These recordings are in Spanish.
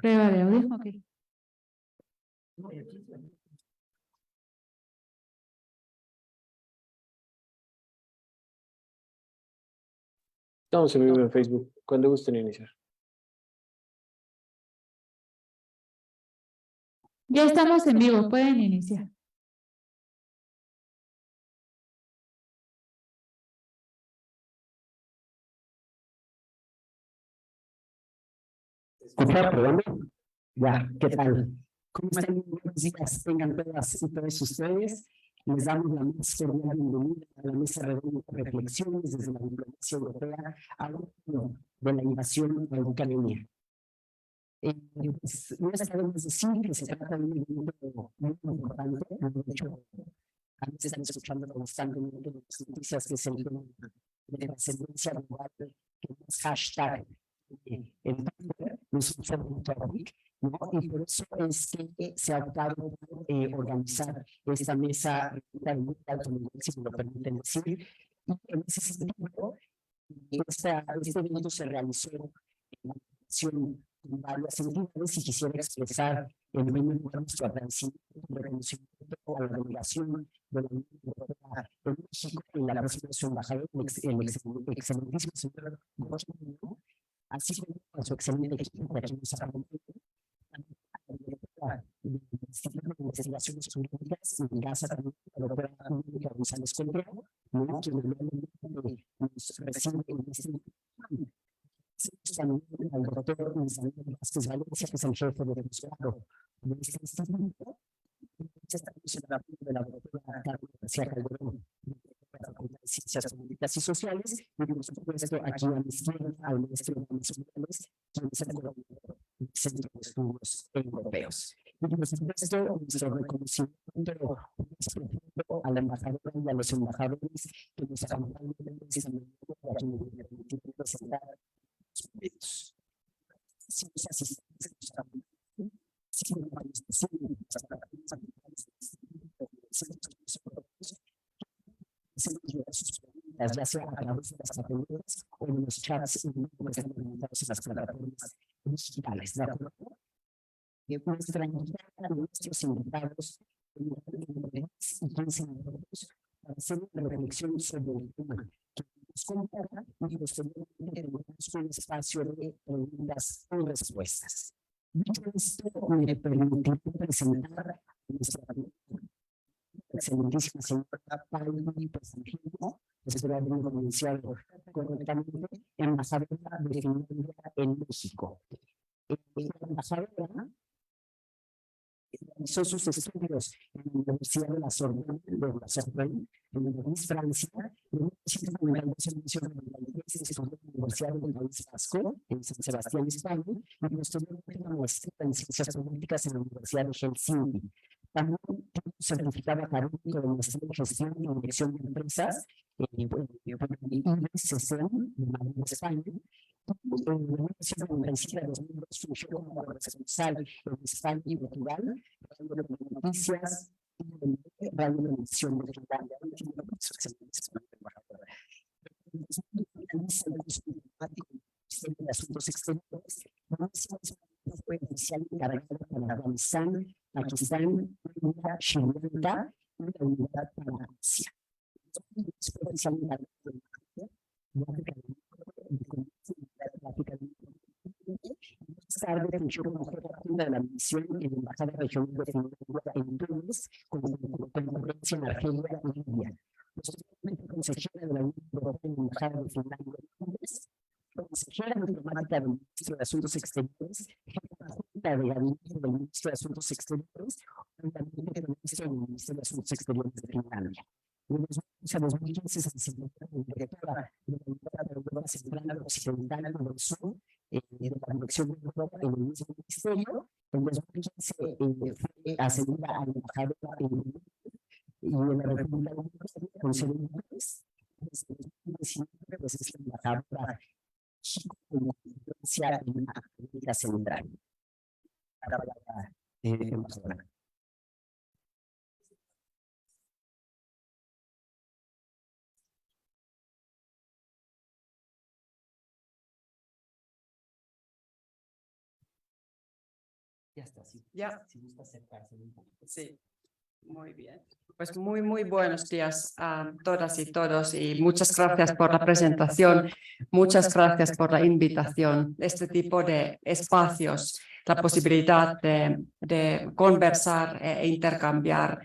Prueba de audio, ok. Estamos en vivo en Facebook. Cuando gusten iniciar. Ya estamos en vivo, pueden iniciar. ¿Escuchar, perdón? Ya, ¿qué tal? ¿Cómo están? Buenos días, tengan todas y todos ustedes. Les damos la más cordial bienvenida a la mesa redonda de reflexiones desde la diplomacia europea al mundo de la invasión a Ucrania. Pues, no sabemos decir que se trata de un evento muy importante. De hecho, a veces están escuchando constantemente las noticias que es el tema de trascendencia global, que es hashtag el Twitter, es un trending topic, ¿no? Y por eso es que se ha optado por organizar esta mesa de muy alto nivel, si me lo permiten decir. Y en ese sentido, este evento se realizó en la acción con varias entidades y quisiera expresar en primer lugar nuestro agradecimiento y reconocimiento a la delegación de la Unión Europea en México en la próxima de su embajador, el excelentísimo señor Gosling, así como a su excelente equipo que aquí nos acompaña, del Instituto de Investigaciones Jurídicas en Gaza, también la doctora Mónica González Contreras, ¿no? Quien normalmente nos recibe en este también al doctor Isabel Vázquez Valencia, que es el jefe de posgrado de este instituto. Estamos en el apoyo de la doctora Carmen García Calderón, de la Facultad de Ciencias Políticas y Sociales, y por supuesto aquí a mi izquierda al maestro Manuel Morales, quien es el coordinador del Centro de Estudios Europeos. Y por supuesto, nuestro reconocimiento a la embajadora y a los embajadores que nos acompañan en esta mañana, para que nos permitan presentar los medios. Si los asistentes nos acompañan, si no vamos a decir, sus preguntas, ya sea a través de las papeleras o en los chats que están organizados en las plataformas digitales, ¿de acuerdo? Nuestra invitada, nuestros invitados, y 15 minutos para hacer una reflexión sobre el tema que nos compara y posteriormente tenemos un espacio de preguntas y respuestas. Dicho esto, me permitiré presentar a nuestra excelentísima señora Pauli Pesantino, espero haberlo pronunciado correctamente, embajadora de Finlandia en México. La embajadora realizó sus estudios en la Universidad de la Sorbonne, en París, Francia. En 1992 estudió en la Universidad del País Vasco, en San Sebastián, España, y posteriormente una maestría en Ciencias Políticas en la Universidad de Helsinki. También tiene un certificado académico de maestría en Gestión y Dirección de Empresas por el IBCCM de Madrid, España. En 1997 a 2002 fungió como corresponsal en España y Portugal, Radio de Noticias y Radio de Emisión de Finlandia. Realiza el curso diplomático de Asuntos Exteriores, fue oficial encargado para Afganistán, Pakistán, India, Sri Lanka y la unidad para Asia. Fue oficial encargado de África del Norte, más tarde fungió como jefe de la misión en la Embajada Regional de Finlandia en Túnez, con concurrencia en Argelia y Libia. Posteriormente, consejera de la Unión Europea en la Embajada de Finlandia en Túnez, consejera diplomática del Ministro de Asuntos Exteriores, jefa junta de gabinete del Ministro de Asuntos Exteriores, juntamente con el Ministro del Ministerio de Asuntos Exteriores de Finlandia. En 2011 a 2015 se desempeñó como directora de la Unidad de Europa Central, Occidental y del Sur de la Dirección de Europa en el mismo ministerio. En 2015 fue ascendida a embajadora y en la República Dominicana con sede en París. Desde 2019 pues es la embajadora Chico con influencia en América Central. La palabra, embajadora. Ya está, sí. Ya, Si gusta acercarse un poquito. sí. Muy bien. Pues muy buenos días a todas y todos y muchas gracias por la presentación, muchas gracias por la invitación. Este tipo de espacios, la posibilidad de conversar e intercambiar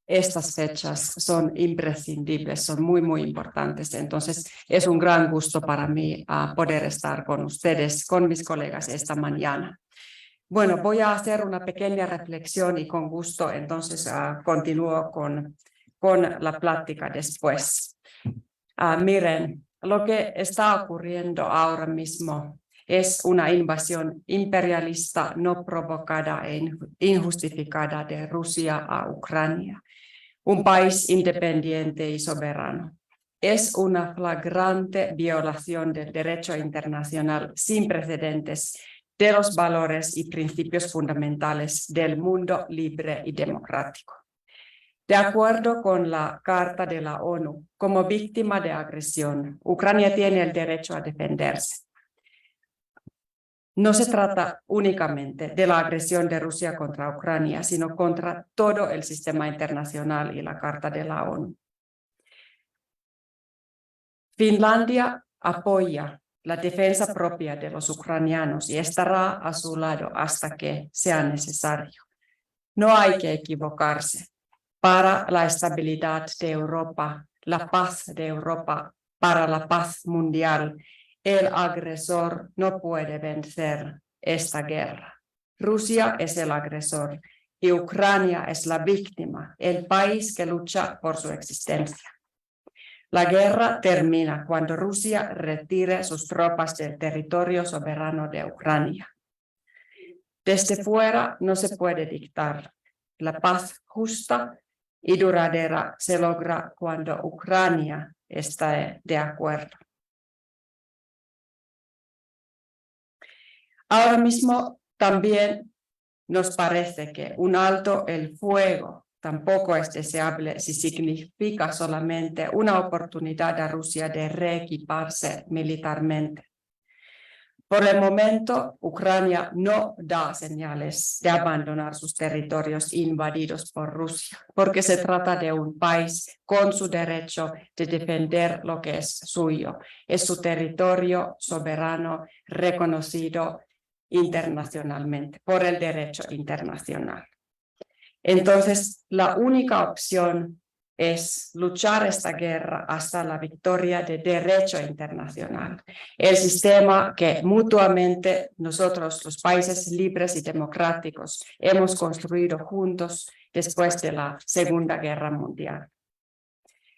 estas fechas son imprescindibles, son muy importantes. Entonces es un gran gusto para mí poder estar con ustedes, con mis colegas esta mañana. Bueno, voy a hacer una pequeña reflexión y con gusto entonces continúo con la plática después. Miren, lo que está ocurriendo ahora mismo es una invasión imperialista no provocada e injustificada de Rusia a Ucrania, un país independiente y soberano. Es una flagrante violación del derecho internacional sin precedentes de los valores y principios fundamentales del mundo libre y democrático. De acuerdo con la Carta de la ONU, como víctima de agresión, Ucrania tiene el derecho a defenderse. No se trata únicamente de la agresión de Rusia contra Ucrania, sino contra todo el sistema internacional y la Carta de la ONU. Finlandia apoya la defensa propia de los ucranianos y estará a su lado hasta que sea necesario. No hay que equivocarse. Para la estabilidad de Europa, la paz de Europa, para la paz mundial, el agresor no puede vencer esta guerra. Rusia es el agresor y Ucrania es la víctima, el país que lucha por su existencia. La guerra termina cuando Rusia retire sus tropas del territorio soberano de Ucrania. Desde fuera no se puede dictar. La paz justa y duradera se logra cuando Ucrania está de acuerdo. Ahora mismo también nos parece que un alto el fuego tampoco es deseable si significa solamente una oportunidad a Rusia de reequiparse militarmente. Por el momento, Ucrania no da señales de abandonar sus territorios invadidos por Rusia, porque se trata de un país con su derecho de defender lo que es suyo. Es su territorio soberano reconocido internacionalmente, por el derecho internacional. Entonces, la única opción es luchar esta guerra hasta la victoria del derecho internacional, el sistema que mutuamente nosotros, los países libres y democráticos, hemos construido juntos después de la Segunda Guerra Mundial.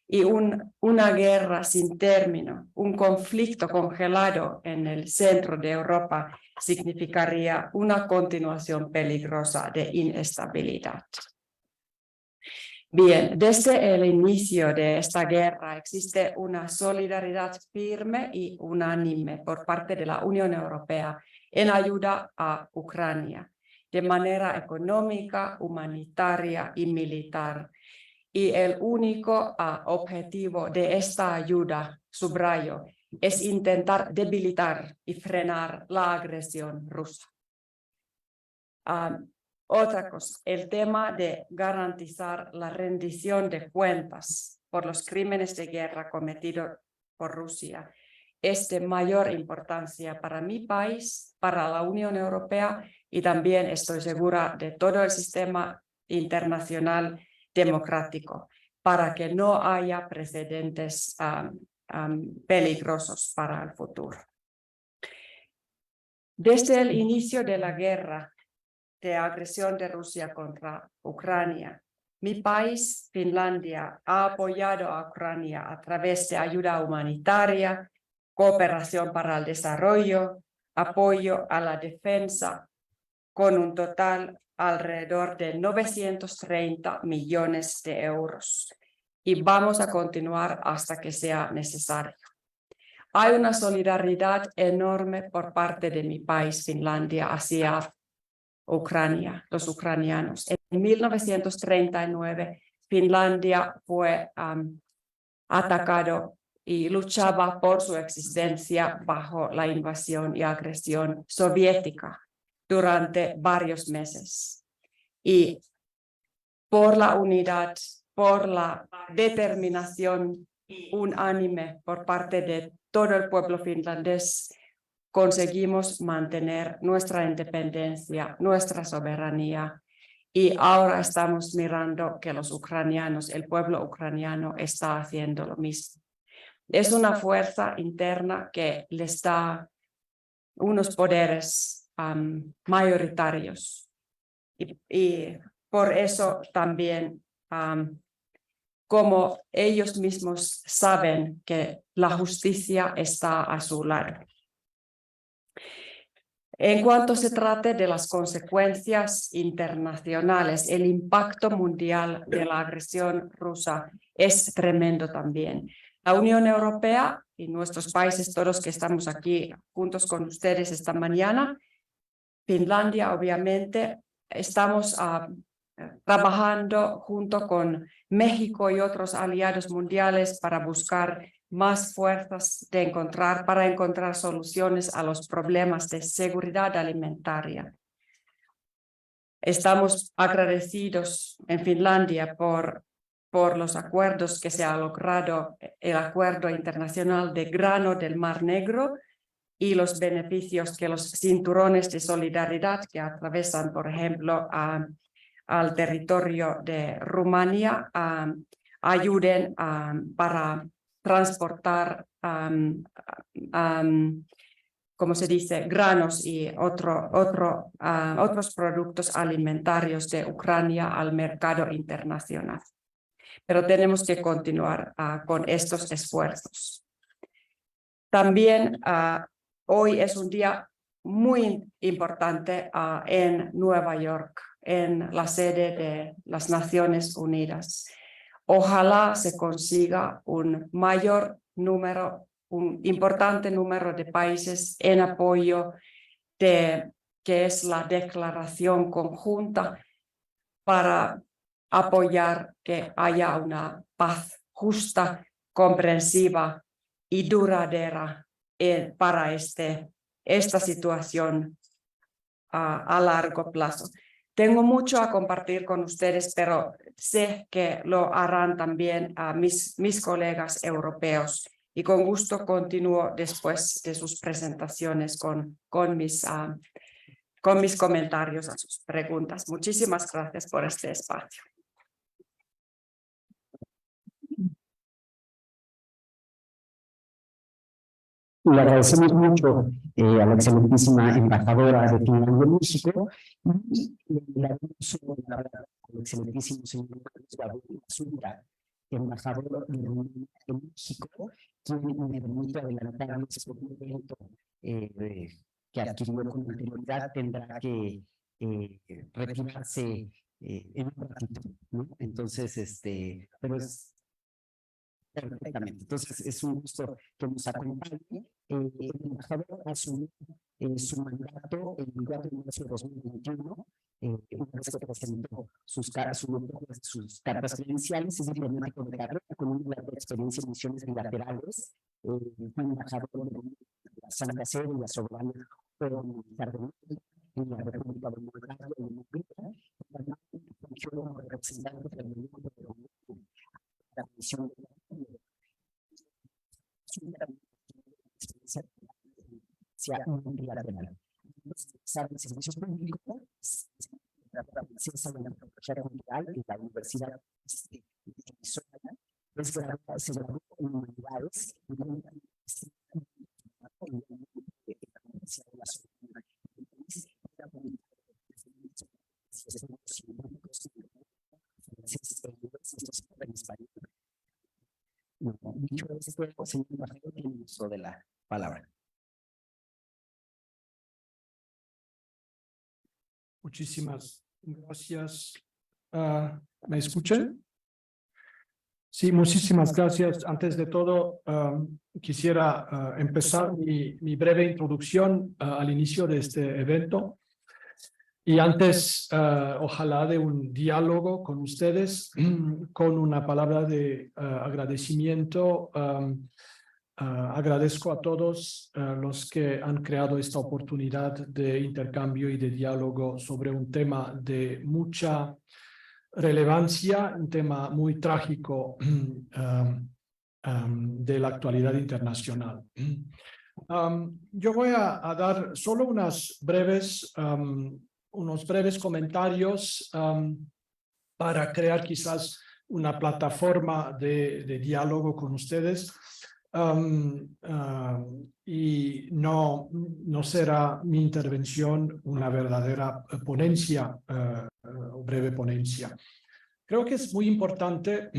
Y una guerra sin término, un conflicto congelado en el centro de Europa significaría una continuación peligrosa de inestabilidad. Bien, desde el inicio de esta guerra existe una solidaridad firme y unánime por parte de la Unión Europea en ayuda a Ucrania, de manera económica, humanitaria y militar. Y el único objetivo de esta ayuda, subrayo, es intentar debilitar y frenar la agresión rusa. Otra cosa, el tema de garantizar la rendición de cuentas por los crímenes de guerra cometidos por Rusia es de mayor importancia para mi país, para la Unión Europea y también estoy segura de todo el sistema internacional democrático, para que no haya precedentes peligrosos para el futuro. Desde el inicio de la guerra de agresión de Rusia contra Ucrania, mi país, Finlandia, ha apoyado a Ucrania a través de ayuda humanitaria, cooperación para el desarrollo, apoyo a la defensa, con un total alrededor de 930 millones de euros. Y vamos a continuar hasta que sea necesario. Hay una solidaridad enorme por parte de mi país, Finlandia, hacia Ucrania, los ucranianos. En 1939, Finlandia fue atacado y luchaba por su existencia bajo la invasión y agresión soviética. durante varios meses. Y por la unidad, por la determinación unánime por parte de todo el pueblo finlandés, conseguimos mantener nuestra independencia, nuestra soberanía. Y ahora estamos mirando que los ucranianos, el pueblo ucraniano está haciendo lo mismo. Es una fuerza interna que les da unos poderes mayoritarios. Y por eso también, como ellos mismos saben que la justicia está a su lado. En cuanto se trate de las consecuencias internacionales, el impacto mundial de la agresión rusa es tremendo también. La Unión Europea y nuestros países, todos que estamos aquí juntos con ustedes esta mañana, Finlandia obviamente, estamos trabajando junto con México y otros aliados mundiales para buscar más fuerzas para encontrar soluciones a los problemas de seguridad alimentaria. Estamos agradecidos en Finlandia por los acuerdos que se ha logrado, el acuerdo internacional de grano del Mar Negro y los beneficios que los cinturones de solidaridad que atravesan, por ejemplo, al territorio de Rumania, ayuden para transportar, como se dice, granos y otros productos alimentarios de Ucrania al mercado internacional. Pero tenemos que continuar con estos esfuerzos. También hoy es un día muy importante en Nueva York, en la sede de las Naciones Unidas. Ojalá se consiga un importante número de países en apoyo de que es la declaración conjunta para apoyar que haya una paz justa, comprensiva y duradera para esta situación a largo plazo. Tengo mucho a compartir con ustedes, pero sé que lo harán también mis colegas europeos. Y con gusto continúo después de sus presentaciones con mis comentarios a sus preguntas. Muchísimas gracias por este espacio. Le agradecemos mucho a la excelentísima embajadora de Finlandia en México y le agradecemos al excelentísimo señor Zúñiga, embajador de Rumania en México, quien me permite adelantarles por un evento que adquirió con anterioridad, tendrá que retirarse en un ratito, ¿no? Entonces, pero es perfectamente. Entonces, es un gusto que nos acompañe. El embajador asumió su mandato el 4 de marzo de 2021, una vez que presentó sus cartas credenciales, es diplomático de carrera con una larga experiencia en misiones bilaterales. Fue embajador de la Santa Sede y la Soberana en la República de Moldavia y en Hungría. También fungió como representante permanente de la Comisión de unilateral. Sabe el servicio público, acceso a la tecnología mundial en la Universidad de Arizona, se graduó en humanidades y en la Universidad de la Sorbona. Dicho esto, señor embajador, tiene uso de la palabra. Muchísimas gracias. ¿Me escuchan? Sí, muchísimas gracias. Antes de todo, quisiera empezar mi breve introducción al inicio de este evento. Y antes, ojalá de un diálogo con ustedes, con una palabra de agradecimiento agradezco a todos los que han creado esta oportunidad de intercambio y de diálogo sobre un tema de mucha relevancia, un tema muy trágico de la actualidad internacional. Yo voy a dar solo unos breves comentarios para crear quizás una plataforma de diálogo con ustedes. Y no será mi intervención una verdadera ponencia o breve ponencia. Creo que es muy importante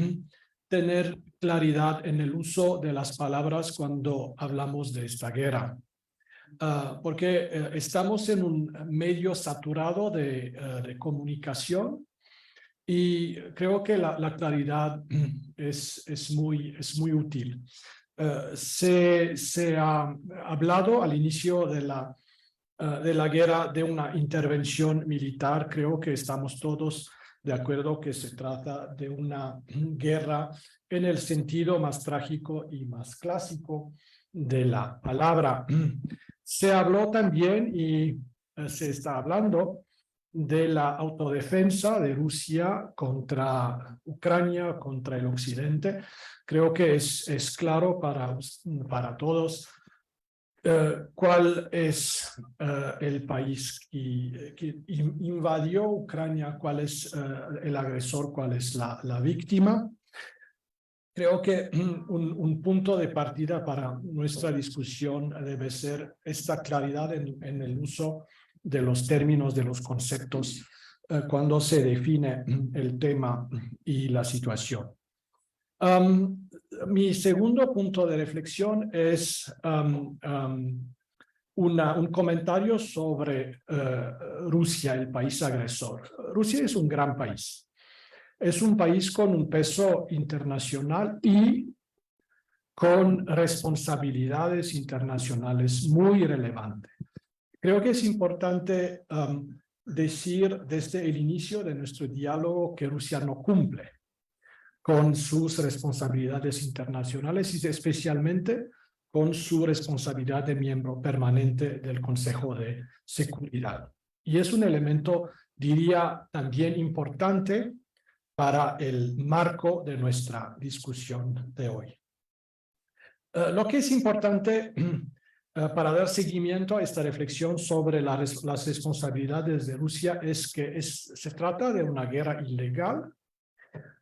tener claridad en el uso de las palabras cuando hablamos de esta guerra. Porque estamos en un medio saturado de comunicación y creo que la claridad es muy útil. Se ha hablado al inicio de la guerra de una intervención militar. Creo que estamos todos de acuerdo que se trata de una guerra en el sentido más trágico y más clásico de la palabra. Se habló también y se está hablando de la autodefensa de Rusia contra Ucrania, contra el occidente. Creo que es claro para todos cuál es el país que invadió Ucrania, cuál es el agresor, cuál es la víctima. Creo que un punto de partida para nuestra discusión debe ser esta claridad en el uso de los términos, de los conceptos, cuando se define el tema y la situación. Mi segundo punto de reflexión es un comentario sobre Rusia, el país agresor. Rusia es un gran país. Es un país con un peso internacional y con responsabilidades internacionales muy relevantes. Creo que es importante decir desde el inicio de nuestro diálogo que Rusia no cumple con sus responsabilidades internacionales y especialmente con su responsabilidad de miembro permanente del Consejo de Seguridad. Y es un elemento, diría, también importante para el marco de nuestra discusión de hoy. Lo que es importante para dar seguimiento a esta reflexión sobre las responsabilidades de Rusia es que se trata de una guerra ilegal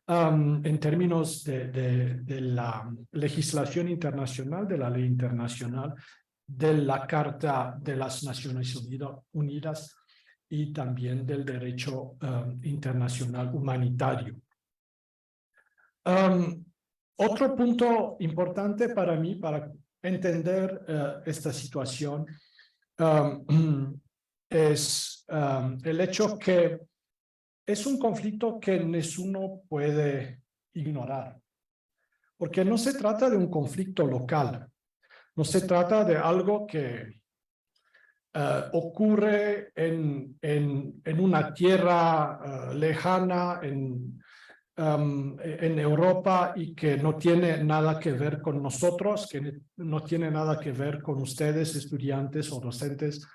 en términos de la legislación internacional, de la ley internacional, de la Carta de las Naciones Unidas y también del derecho internacional humanitario. Otro punto importante para mí, para entender esta situación, es el hecho que es un conflicto que ninguno puede ignorar, porque no se trata de un conflicto local, no se trata de algo que ocurre en una tierra lejana, en Europa y que no tiene nada que ver con nosotros, que no tiene nada que ver con ustedes, estudiantes o docentes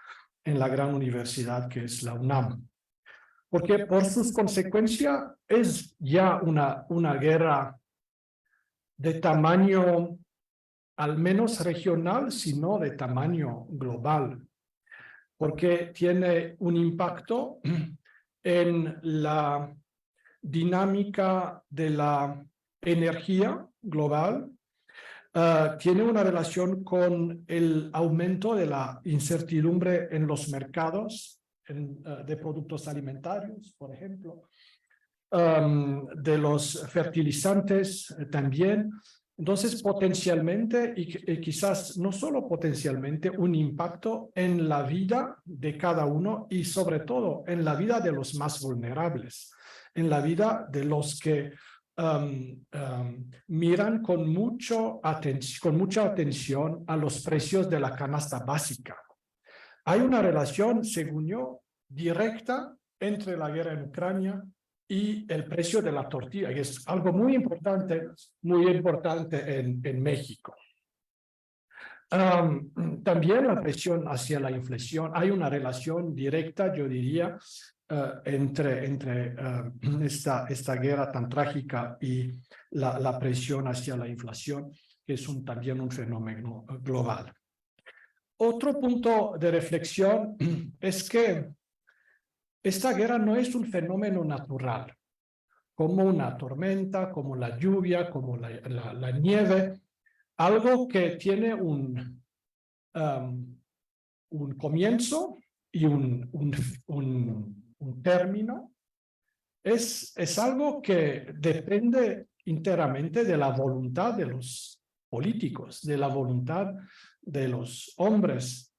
en la gran universidad que es la UNAM. Porque por sus consecuencias es ya una guerra de tamaño al menos regional, sino de tamaño global, porque tiene un impacto en la dinámica de la energía global, tiene una relación con el aumento de la incertidumbre en los mercados de productos alimentarios, por ejemplo, de los fertilizantes también. Entonces, potencialmente, y quizás no solo potencialmente, un impacto en la vida de cada uno y sobre todo en la vida de los más vulnerables, en la vida de los que miran con mucha atención a los precios de la canasta básica. Hay una relación, según yo, directa entre la guerra en Ucrania y el precio de la tortilla, que es algo muy importante en México. También la presión hacia la inflación. Hay una relación directa, yo diría, entre esta guerra tan trágica y la presión hacia la inflación, que es también un fenómeno global. Otro punto de reflexión es que esta guerra no es un fenómeno natural, como una tormenta, como la lluvia, como la nieve, algo que tiene un comienzo y un término. Es algo que depende enteramente de la voluntad de los políticos, de la voluntad de los hombres.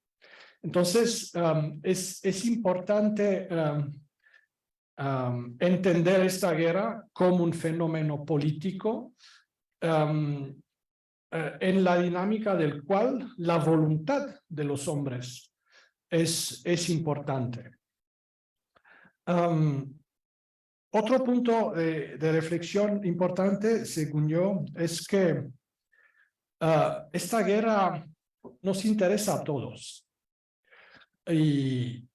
Entonces, es importante entender esta guerra como un fenómeno político en la dinámica del cual la voluntad de los hombres es importante. Otro punto de reflexión importante, según yo, es que esta guerra nos interesa a todos y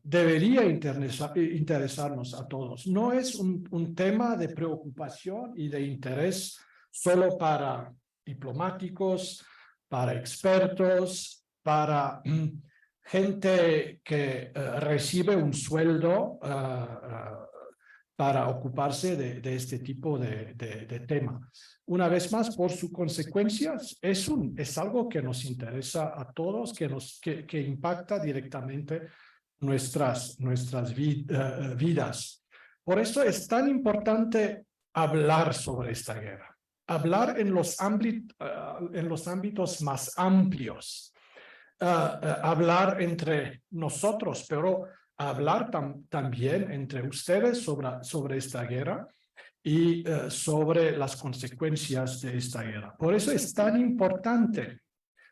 debería interesarnos a todos. No es un tema de preocupación y de interés solo para diplomáticos, para expertos, para gente que recibe un sueldo para ocuparse de este tipo de tema. Una vez más, por sus consecuencias, es algo que nos interesa a todos, que impacta directamente nuestras vidas. Por eso es tan importante hablar sobre esta guerra, hablar en los ámbitos más amplios, hablar entre nosotros, pero hablar también entre ustedes sobre esta guerra y sobre las consecuencias de esta guerra. Por eso es tan importante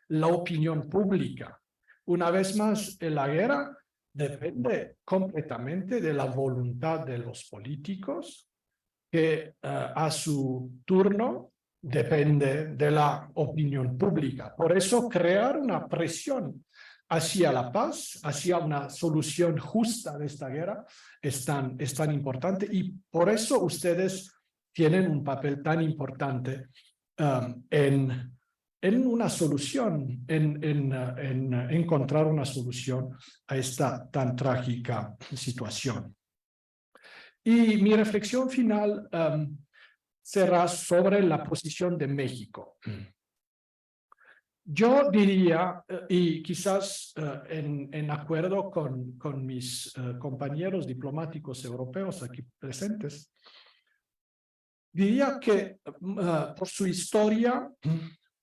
la opinión pública. Una vez más, la guerra depende completamente de la voluntad de los políticos, que a su turno depende de la opinión pública. Por eso crear una presión hacia la paz, hacia una solución justa de esta guerra, es tan importante, y por eso ustedes tienen un papel tan importante en una solución, en encontrar una solución a esta tan trágica situación. Y mi reflexión final será sobre la posición de México. Yo diría, y quizás en acuerdo con mis compañeros diplomáticos europeos aquí presentes, diría que por su historia,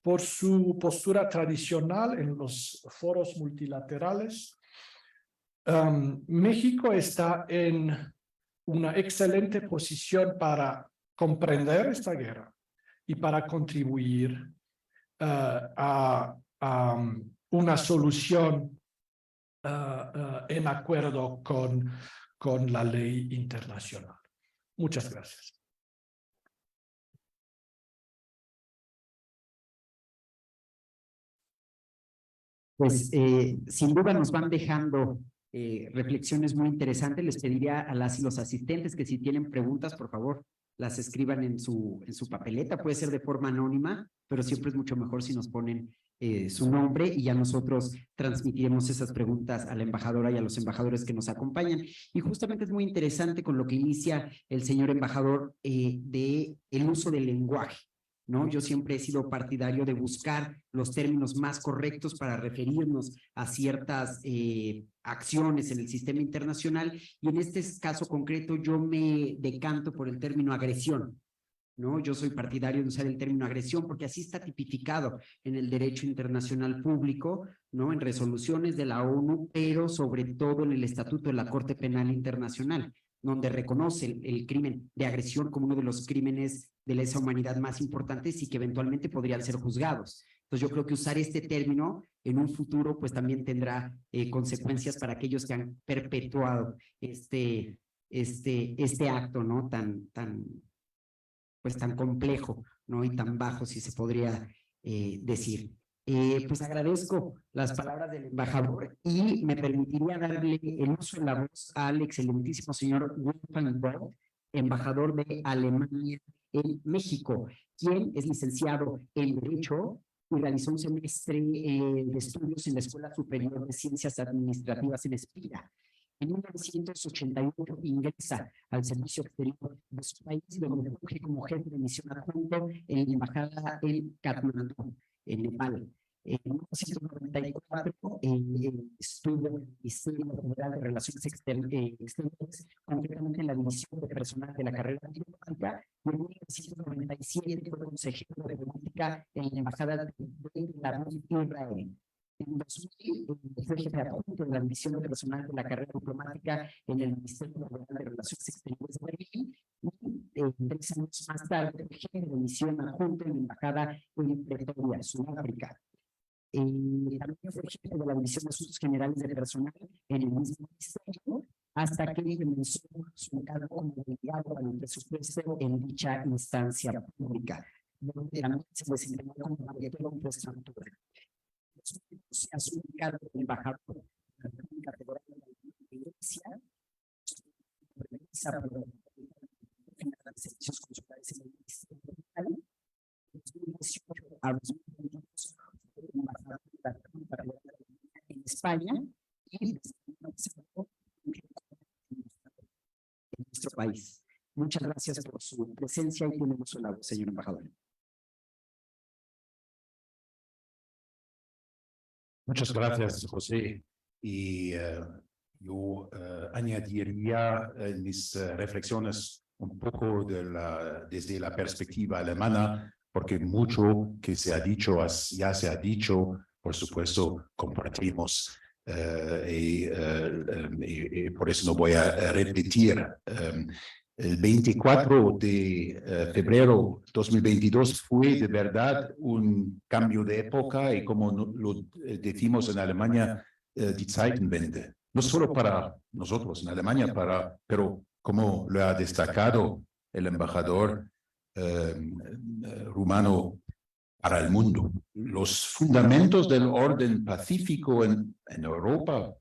por su postura tradicional en los foros multilaterales, México está en una excelente posición para comprender esta guerra y para contribuir a una solución en acuerdo con la ley internacional. Muchas gracias. Pues sin duda nos van dejando reflexiones muy interesantes. Les pediría a las y los asistentes que si tienen preguntas, por favor, las escriban en su papeleta. Puede ser de forma anónima, pero siempre es mucho mejor si nos ponen su nombre y ya nosotros transmitiremos esas preguntas a la embajadora y a los embajadores que nos acompañan. Y justamente es muy interesante con lo que inicia el señor embajador de el uso del lenguaje, ¿no? Yo siempre he sido partidario de buscar los términos más correctos para referirnos a ciertas acciones en el sistema internacional, y en este caso concreto yo me decanto por el término agresión, ¿no? Yo soy partidario de usar el término agresión porque así está tipificado en el derecho internacional público, ¿no? En resoluciones de la ONU, pero sobre todo en el Estatuto de la Corte Penal Internacional, donde reconoce el crimen de agresión como uno de los crímenes de lesa humanidad más importantes y que eventualmente podrían ser juzgados. Entonces yo creo que usar este término en un futuro pues también tendrá consecuencias para aquellos que han perpetuado este acto, ¿no? tan complejo, ¿no? Y tan bajo, si se podría decir. Pues agradezco las palabras del embajador y me permitiría darle el uso de la voz al excelentísimo señor Wolfgang Bock, embajador de Alemania en México, quien es licenciado en Derecho y realizó un semestre de estudios en la Escuela Superior de Ciencias Administrativas en Espira. En 1988 ingresa al servicio exterior de su país, donde funge como jefe de misión adjunto en la embajada en Katmandú, en Nepal. En 1994 estuvo en el Ministerio Federal de Relaciones Exteriores, concretamente en la División de Personal de la Carrera Diplomática, y en 1997 fue consejero de política en la Embajada de la Israel. En 2000 fue jefe adjunto de la División de Personal de la Carrera Diplomática en el Ministerio Federal de Relaciones Exteriores de Berlín, y 3 años más tarde fue jefe de misión adjunto en la Embajada en Pretoria, Sudáfrica. También fue jefe de la División de Asuntos Generales de Personal en el mismo ministerio, hasta que comenzó su cargo como delegado para el presupuesto en dicha instancia pública, donde también se desempeñó como director de infraestructura. Ha sido cargo de embajador de la República Federal de la Iglesia, de servicios consulares en el ministerio local, de 2018 a 2022 embajador de la República Federal de la Iglesia en España y en nuestro país. Muchas gracias por su presencia y tiene uso de la voz, señor embajador. Muchas gracias, José. Y yo añadiría en mis reflexiones un poco desde la perspectiva alemana, porque mucho que se ha dicho, ya se ha dicho, por supuesto, compartimos. Y por eso no voy a repetir. El 24 de febrero de 2022 fue de verdad un cambio de época y como lo decimos en Alemania, die Zeitenwende. No solo para nosotros en Alemania, pero como lo ha destacado el embajador rumano para el mundo. Los fundamentos del orden pacífico en Europa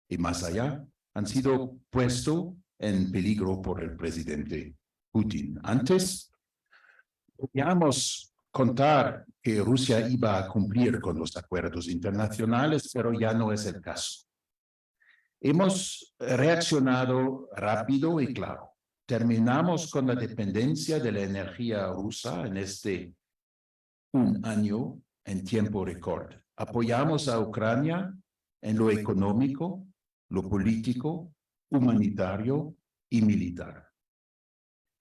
y más allá han sido puestos en peligro por el presidente Putin. Antes podíamos contar que Rusia iba a cumplir con los acuerdos internacionales, pero ya no es el caso. Hemos reaccionado rápido y claro. Terminamos con la dependencia de la energía rusa en un año en tiempo récord. Apoyamos a Ucrania en lo económico, lo político, humanitario y militar.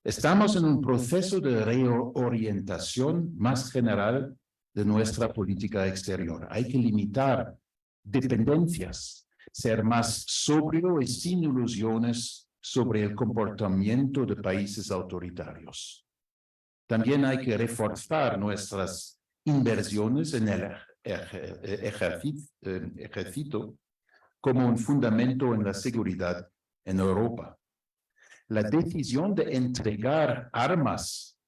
Estamos en un proceso de reorientación más general de nuestra política exterior. Hay que limitar dependencias, ser más sobrio y sin ilusiones sobre el comportamiento de países autoritarios. También hay que reforzar nuestras inversiones en el ejército como un fundamento en la seguridad en Europa. La decisión de entregar armas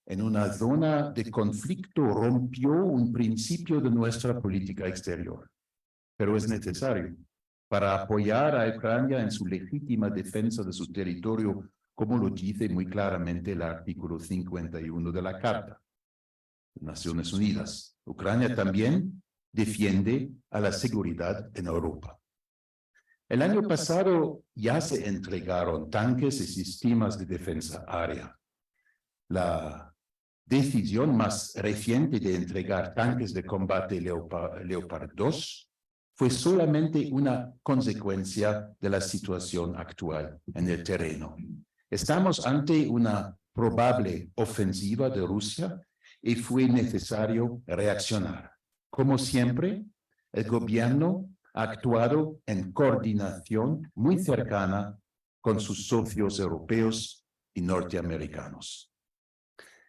en una zona de conflicto rompió un principio de nuestra política exterior, pero es necesario para apoyar a Ucrania en su legítima defensa de su territorio, como lo dice muy claramente el artículo 51 de la Carta de Naciones Unidas. Ucrania también defiende a la seguridad en Europa. El año pasado ya se entregaron tanques y sistemas de defensa aérea. La decisión más reciente de entregar tanques de combate Leopard 2 fue solamente una consecuencia de la situación actual en el terreno. Estamos ante una probable ofensiva de Rusia y fue necesario reaccionar. Como siempre, el gobierno ha actuado en coordinación muy cercana con sus socios europeos y norteamericanos.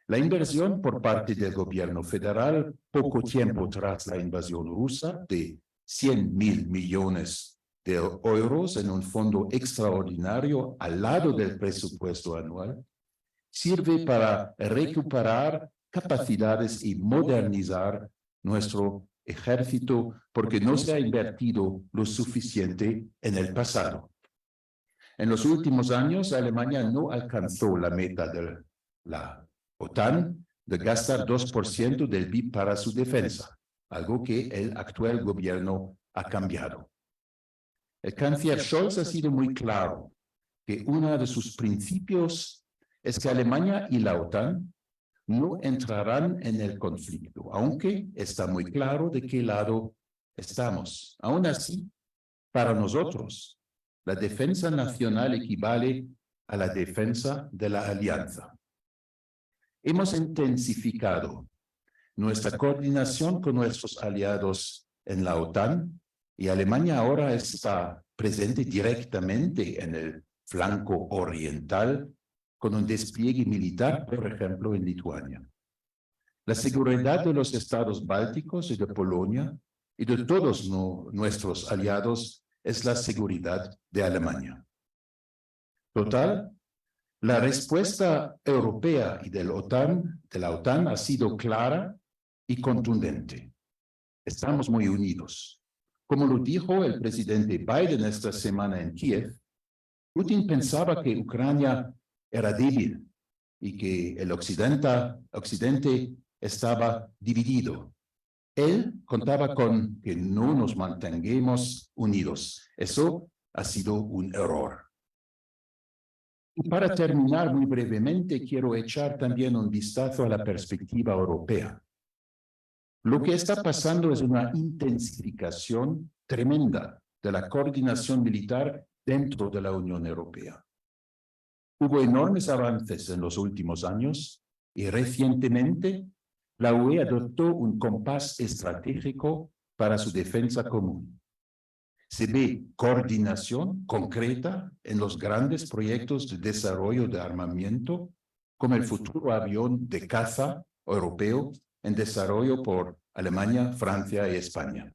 La inversión por parte del gobierno federal, poco tiempo tras la invasión rusa, de 100.000 millones de euros en un fondo extraordinario al lado del presupuesto anual, sirve para recuperar capacidades y modernizar nuestro ejército porque no se ha invertido lo suficiente en el pasado. En los últimos años, Alemania no alcanzó la meta de la OTAN de gastar 2% del PIB para su defensa, algo que el actual gobierno ha cambiado. El canciller Scholz ha sido muy claro que uno de sus principios es que Alemania y la OTAN no entrarán en el conflicto, aunque está muy claro de qué lado estamos. Aún así, para nosotros, la defensa nacional equivale a la defensa de la alianza. Hemos intensificado nuestra coordinación con nuestros aliados en la OTAN y Alemania ahora está presente directamente en el flanco oriental con un despliegue militar, por ejemplo, en Lituania. La seguridad de los estados bálticos y de Polonia y de todos nuestros aliados es la seguridad de Alemania. Total, la respuesta europea y de la OTAN ha sido clara y contundente. Estamos muy unidos. Como lo dijo el presidente Biden esta semana en Kiev, Putin pensaba que Ucrania era débil y que el occidente estaba dividido. Él contaba con que no nos mantengamos unidos. Eso ha sido un error. Y para terminar muy brevemente, quiero echar también un vistazo a la perspectiva europea. Lo que está pasando es una intensificación tremenda de la coordinación militar dentro de la Unión Europea. Hubo enormes avances en los últimos años y recientemente la UE adoptó un compás estratégico para su defensa común. Se ve coordinación concreta en los grandes proyectos de desarrollo de armamento, como el futuro avión de caza europeo en desarrollo por Alemania, Francia y España.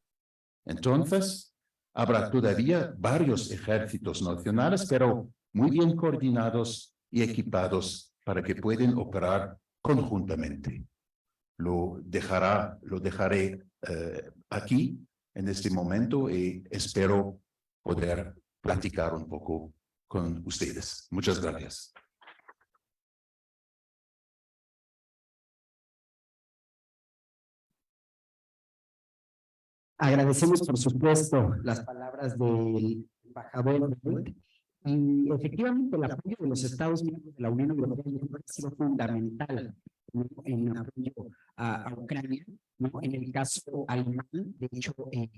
Entonces, habrá todavía varios ejércitos nacionales, pero muy bien coordinados y equipados para que puedan operar conjuntamente. Lo dejaré aquí en este momento y espero poder platicar un poco con ustedes. Muchas gracias. Agradecemos, por supuesto, las palabras del embajador Belt. Y efectivamente, el apoyo de los Estados miembros de la Unión Europea yo creo que ha sido fundamental, ¿no?, en apoyo a Ucrania, ¿no? En el caso alemán, de hecho, en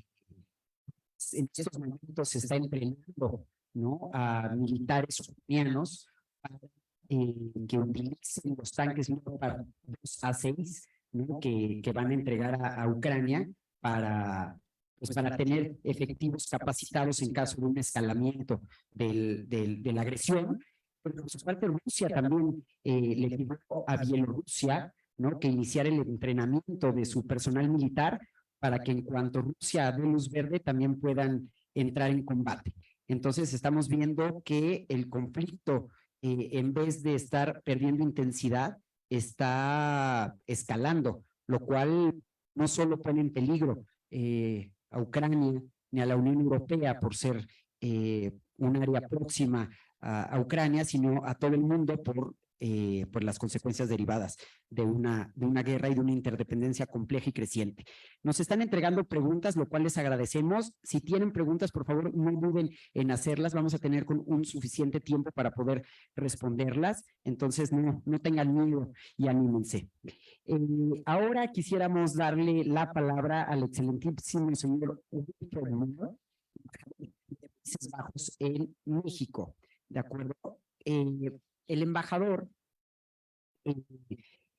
estos momentos se está entrenando, ¿no?, a militares ucranianos para que utilicen los tanques Leopard 2A6, ¿no?, que van a entregar a Ucrania para tener efectivos capacitados en caso de un escalamiento de la agresión. Pero por su parte, Rusia también le pidió a Bielorrusia, ¿no?, que iniciara el entrenamiento de su personal militar para que en cuanto Rusia dé luz verde también puedan entrar en combate. Entonces estamos viendo que el conflicto, en vez de estar perdiendo intensidad, está escalando, lo cual no solo pone en peligro a Ucrania ni a la Unión Europea por ser un área próxima a Ucrania, sino a todo el mundo por las consecuencias derivadas de una guerra y de una interdependencia compleja y creciente. Nos están entregando preguntas, lo cual les agradecemos. Si tienen preguntas, por favor, no duden en hacerlas. Vamos a tener un suficiente tiempo para poder responderlas. Entonces, no tengan miedo y anímense. Ahora quisiéramos darle la palabra al excelentísimo señor de Países Bajos en México. ¿De acuerdo? El embajador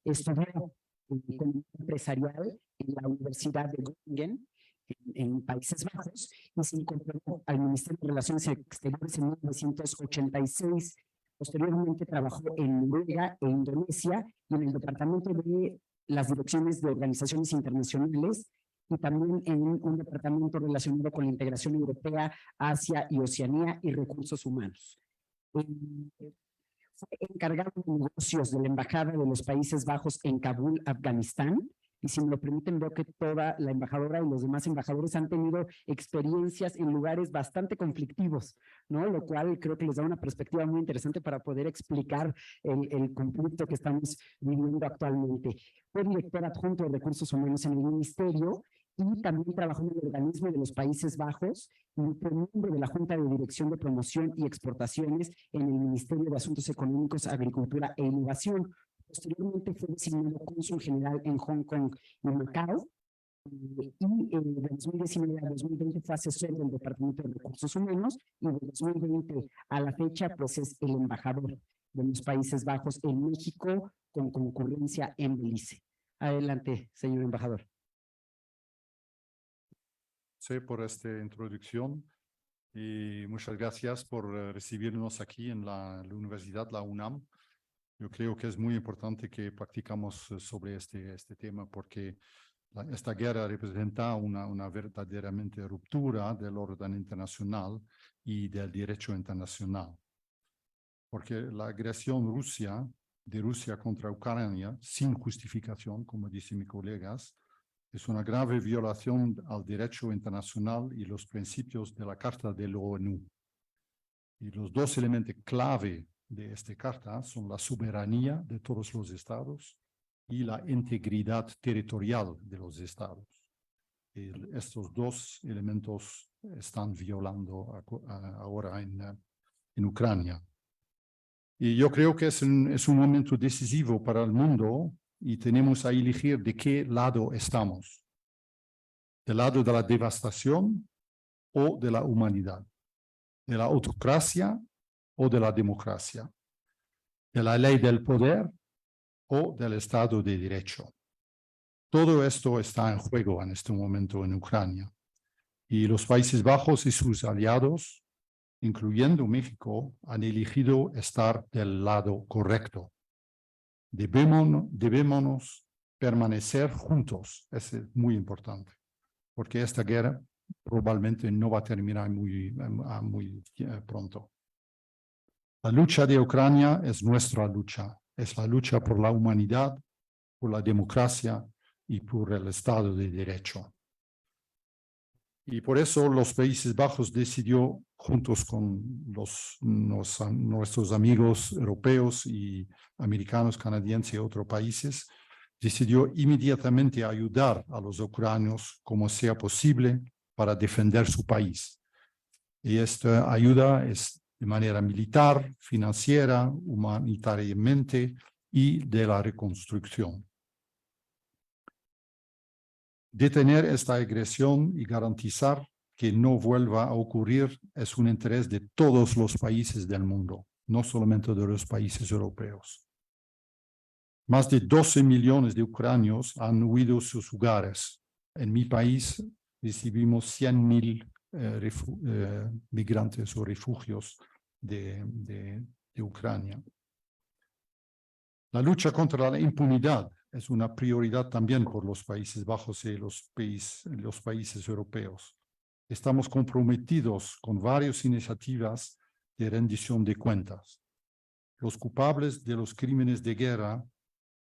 estudió economía empresarial en la Universidad de Groningen, en Países Bajos, y se incorporó al Ministerio de Relaciones Exteriores en 1986. Posteriormente trabajó en Noruega e Indonesia y en el departamento de las direcciones de organizaciones internacionales y también en un departamento relacionado con la integración europea, Asia y Oceanía y recursos humanos. Fue encargado de negocios de la Embajada de los Países Bajos en Kabul, Afganistán, Y si me lo permiten, veo que toda la embajadora y los demás embajadores han tenido experiencias en lugares bastante conflictivos, ¿no? Lo cual creo que les da una perspectiva muy interesante para poder explicar el conflicto que estamos viviendo actualmente. Fue director adjunto de Recursos Humanos en el Ministerio y también trabajó en el organismo de los Países Bajos y fue miembro de la Junta de Dirección de Promoción y Exportaciones en el Ministerio de Asuntos Económicos, Agricultura e Innovación. Posteriormente fue designado cónsul general en Hong Kong y Macao. Y de 2019 a 2020 fue asesor del Departamento de Recursos Humanos y de 2020 a la fecha pues es el embajador de los Países Bajos en México con concurrencia en Belice. Adelante, señor embajador. Sí, por esta introducción y muchas gracias por recibirnos aquí en la Universidad, la UNAM. Yo creo que es muy importante que practicamos sobre este tema porque esta guerra representa una verdaderamente ruptura del orden internacional y del derecho internacional. Porque la agresión de Rusia contra Ucrania, sin justificación, como dicen mis colegas, es una grave violación al derecho internacional y los principios de la Carta de la ONU. Y los dos elementos clave de esta carta son la soberanía de todos los estados y la integridad territorial de los estados. Y estos dos elementos están violando ahora en Ucrania. Y yo creo que es un momento decisivo para el mundo y tenemos a elegir de qué lado estamos. ¿Del lado de la devastación o de la humanidad? ¿De la autocracia o de la democracia? ¿De la ley del poder o del Estado de Derecho? Todo esto está en juego en este momento en Ucrania. Y los Países Bajos y sus aliados, incluyendo México, han elegido estar del lado correcto. Debémonos permanecer juntos, eso es muy importante, porque esta guerra probablemente no va a terminar muy pronto. La lucha de Ucrania es nuestra lucha, es la lucha por la humanidad, por la democracia y por el Estado de Derecho. Y por eso los Países Bajos decidió, juntos con nuestros amigos europeos y americanos, canadienses y otros países, decidió inmediatamente ayudar a los ucranianos como sea posible para defender su país. Y esta ayuda es de manera militar, financiera, humanitariamente y de la reconstrucción. Detener esta agresión y garantizar que no vuelva a ocurrir es un interés de todos los países del mundo, no solamente de los países europeos. Más de 12 millones de ucranianos han huido de sus hogares. En mi país recibimos 100,000 migrantes o refugios de Ucrania. La lucha contra la impunidad es una prioridad también por los Países Bajos y los países europeos. Estamos comprometidos con varias iniciativas de rendición de cuentas. Los culpables de los crímenes de guerra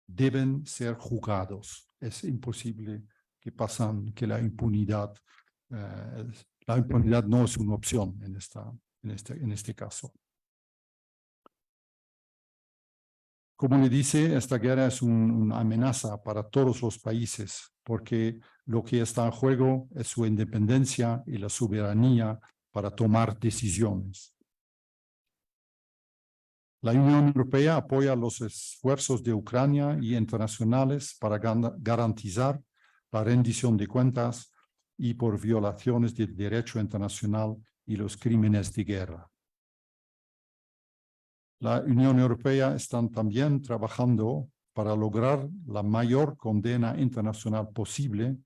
deben ser juzgados. Es imposible que la impunidad no es una opción en este caso. Como le dice, esta guerra es una amenaza para todos los países, porque lo que está en juego es su independencia y la soberanía para tomar decisiones. La Unión Europea apoya los esfuerzos de Ucrania y internacionales para garantizar la rendición de cuentas y por violaciones del derecho internacional y los crímenes de guerra. La Unión Europea está también trabajando para lograr la mayor condena internacional posible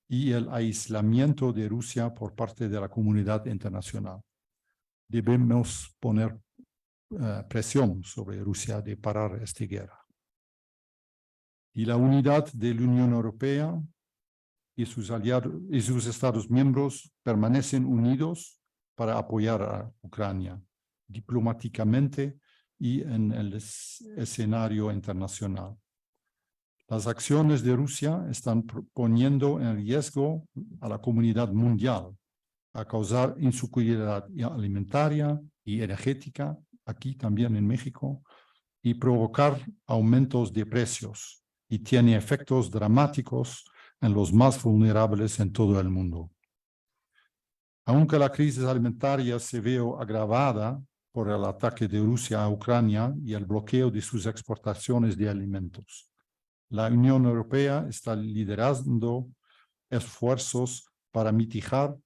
y el aislamiento de Rusia por parte de la comunidad internacional. Debemos poner presión sobre Rusia de parar esta guerra. Y la unidad de la Unión Europea y sus aliados y sus Estados miembros permanecen unidos para apoyar a Ucrania diplomáticamente y en el escenario internacional. Las acciones de Rusia están poniendo en riesgo a la comunidad mundial, a causar inseguridad alimentaria y energética, aquí también en México, y provocar aumentos de precios, y tiene efectos dramáticos en los más vulnerables en todo el mundo. Aunque la crisis alimentaria se ve agravada por el ataque de Rusia a Ucrania y el bloqueo de sus exportaciones de alimentos, la Unión Europea está liderando esfuerzos para mitigar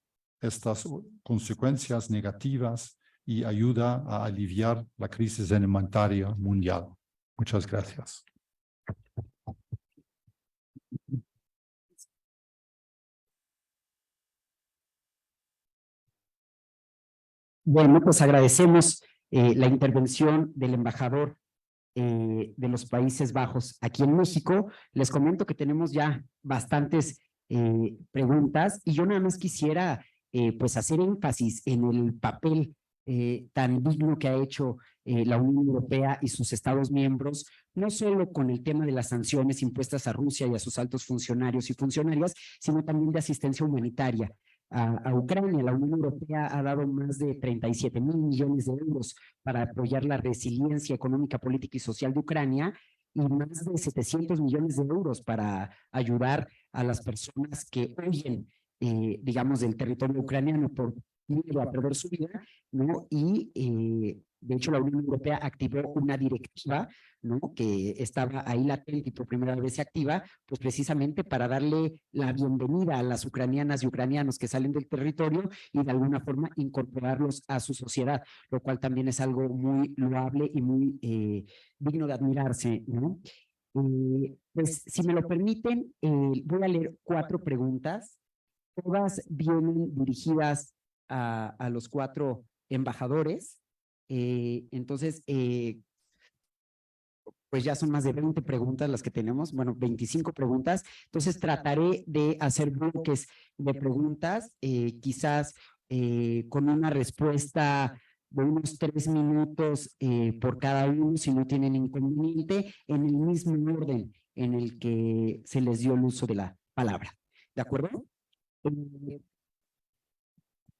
estas consecuencias negativas y ayuda a aliviar la crisis alimentaria mundial. Muchas gracias. Bueno, pues agradecemos la intervención del embajador de los Países Bajos aquí en México. Les comento que tenemos ya bastantes preguntas y yo nada más quisiera pues hacer énfasis en el papel tan digno que ha hecho la Unión Europea y sus Estados miembros, no solo con el tema de las sanciones impuestas a Rusia y a sus altos funcionarios y funcionarias, sino también de asistencia humanitaria a Ucrania. La Unión Europea ha dado más de 37,000 millones de euros para apoyar la resiliencia económica, política y social de Ucrania y más de 700 millones de euros para ayudar a las personas que huyen, digamos, del territorio ucraniano por miedo a perder su vida, ¿no? Y de hecho la Unión Europea activó una directiva, ¿no? Que estaba ahí latente y por primera vez se activa, pues precisamente para darle la bienvenida a las ucranianas y ucranianos que salen del territorio y de alguna forma incorporarlos a su sociedad, lo cual también es algo muy loable y muy digno de admirarse, ¿no? Pues si me lo permiten, voy a leer 4 preguntas. Todas vienen dirigidas a los 4 embajadores. Entonces, pues ya son más de 20 preguntas las que tenemos, bueno, 25 preguntas. Entonces, trataré de hacer bloques de preguntas, quizás con una respuesta de unos 3 minutos por cada uno, si no tienen inconveniente, en el mismo orden en el que se les dio el uso de la palabra. ¿De acuerdo?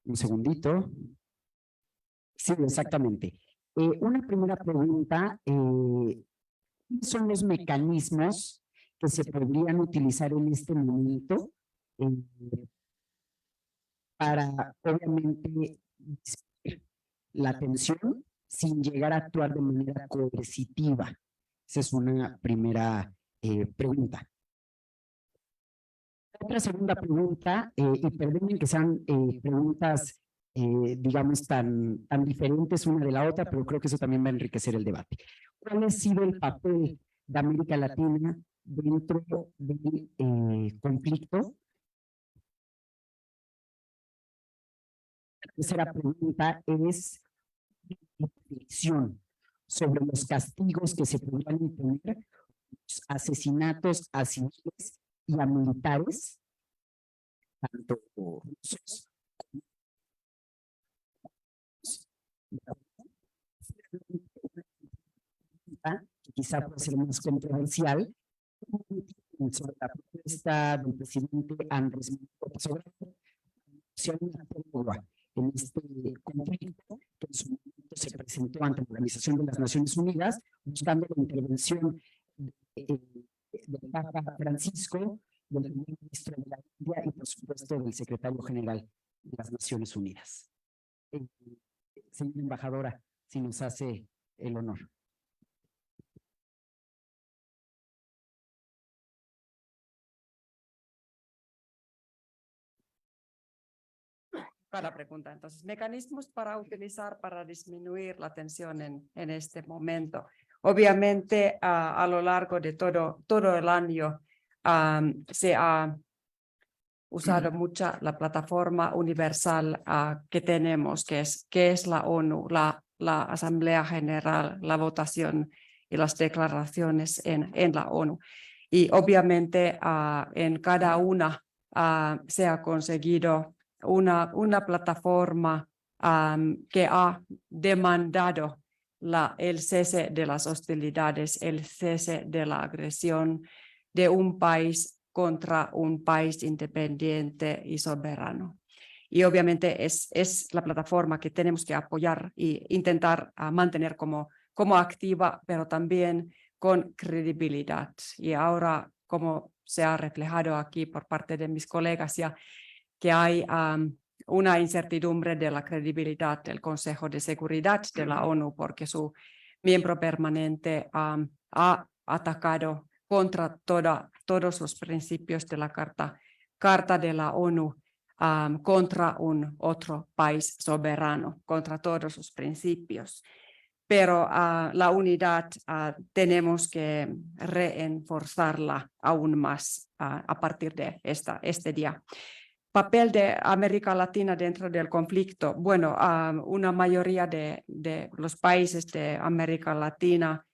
Un segundito. Sí, exactamente. Una primera pregunta, ¿cuáles son los mecanismos que se podrían utilizar en este momento para, obviamente, la tensión sin llegar a actuar de manera coercitiva? Esa es una primera pregunta. Otra segunda pregunta, y perdonen que sean preguntas, digamos, tan diferentes una de la otra, pero creo que eso también va a enriquecer el debate. ¿Cuál ha sido el papel de América Latina dentro del conflicto? La tercera pregunta es reflexión sobre los castigos que se podrían imponer, los asesinatos a civiles y a militares, tanto rusos como que quizá puede ser más controversial, sobre la propuesta del presidente Andrés Manuel López Obrador en este conflicto que en su momento se presentó ante la Organización de las Naciones Unidas, buscando la intervención del Papa Francisco, del primer ministro de la India y, por supuesto, del secretario general de las Naciones Unidas. Señora embajadora, si nos hace el honor. Para la pregunta, entonces, mecanismos para utilizar para disminuir la tensión en este momento. Obviamente, a lo largo de todo el año se ha usado mucho la plataforma universal que tenemos, que es la ONU, la Asamblea General, la votación y las declaraciones en la ONU. Y obviamente en cada una se ha conseguido una plataforma que ha demandado el cese de las hostilidades, el cese de la agresión, de un país contra un país independiente y soberano. Y obviamente es la plataforma que tenemos que apoyar e intentar mantener como activa, pero también con credibilidad. Y ahora, como se ha reflejado aquí por parte de mis colegas, ya que hay una incertidumbre de la credibilidad del Consejo de Seguridad de la ONU, porque su miembro permanente ha atacado contra todos los principios de la Carta de la ONU, contra un otro país soberano, contra todos los principios. Pero la unidad tenemos que reforzarla aún más a partir de este día. Papel de América Latina dentro del conflicto. Bueno, una mayoría de los países de América Latina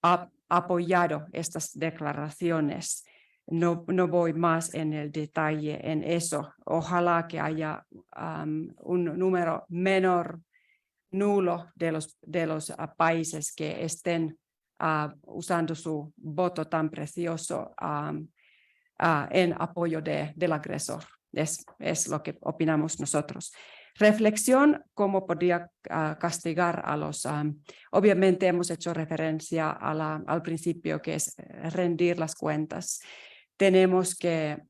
ha apoyado estas declaraciones. No voy más en el detalle en eso. Ojalá que haya un número menor, nulo de los países que estén usando su voto tan precioso en apoyo del agresor. Es lo que opinamos nosotros. Reflexión, cómo podría castigar a los... obviamente hemos hecho referencia al principio, que es rendir las cuentas. Tenemos que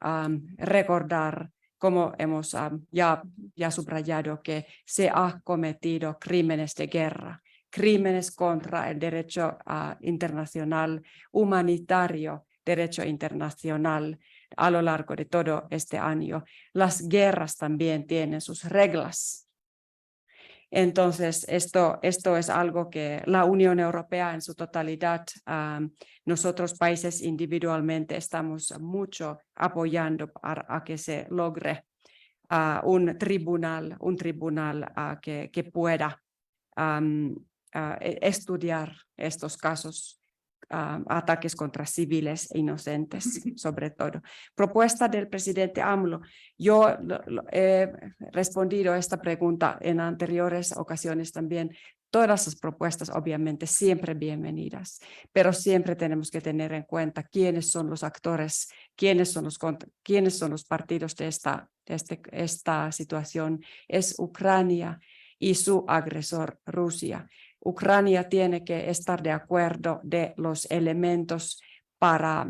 recordar, como hemos ya subrayado, que se ha cometido crímenes de guerra, crímenes contra el derecho internacional humanitario, derecho internacional a lo largo de todo este año. Las guerras también tienen sus reglas. Entonces, esto es algo que la Unión Europea en su totalidad, nosotros países individualmente estamos mucho apoyando a que se logre un tribunal que pueda estudiar estos casos, ataques contra civiles e inocentes, sobre todo. Propuesta del presidente AMLO. Yo he respondido a esta pregunta en anteriores ocasiones también. Todas las propuestas, obviamente, siempre bienvenidas, pero siempre tenemos que tener en cuenta quiénes son los actores, quiénes son los partidos de esta situación. Es Ucrania y su agresor, Rusia. Ucrania tiene que estar de acuerdo de los elementos para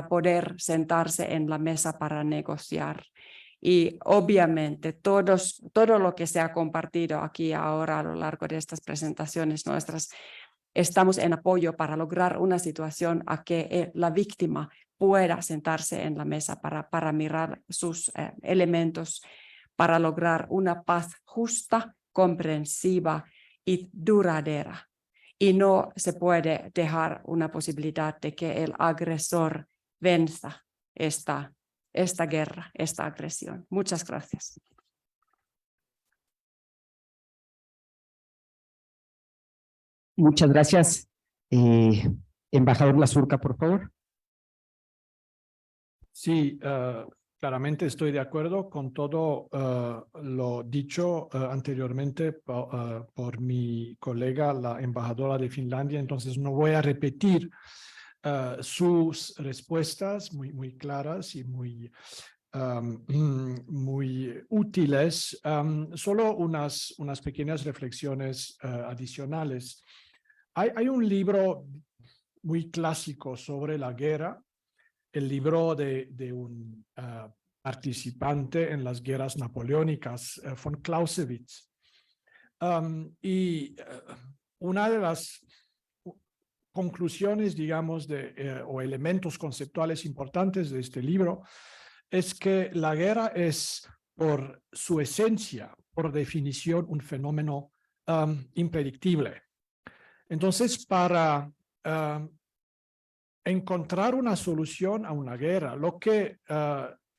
poder sentarse en la mesa para negociar. Y obviamente todo lo que se ha compartido aquí ahora a lo largo de estas presentaciones nuestras, estamos en apoyo para lograr una situación a que la víctima pueda sentarse en la mesa para mirar sus elementos, para lograr una paz justa, comprensiva y duradera. Y no se puede dejar una posibilidad de que el agresor venza esta guerra, esta agresión. Muchas gracias. Muchas gracias. Embajador Lasurca, por favor. Sí, claramente estoy de acuerdo con todo lo dicho anteriormente por mi colega, la embajadora de Finlandia, entonces no voy a repetir sus respuestas muy claras y muy útiles. Solo unas pequeñas reflexiones adicionales. Hay un libro muy clásico sobre la guerra, el libro de un participante en las guerras napoleónicas, von Clausewitz. Una de las conclusiones, digamos, o elementos conceptuales importantes de este libro es que la guerra es, por su esencia, por definición, un fenómeno impredictible. Entonces, para encontrar una solución a una guerra, lo que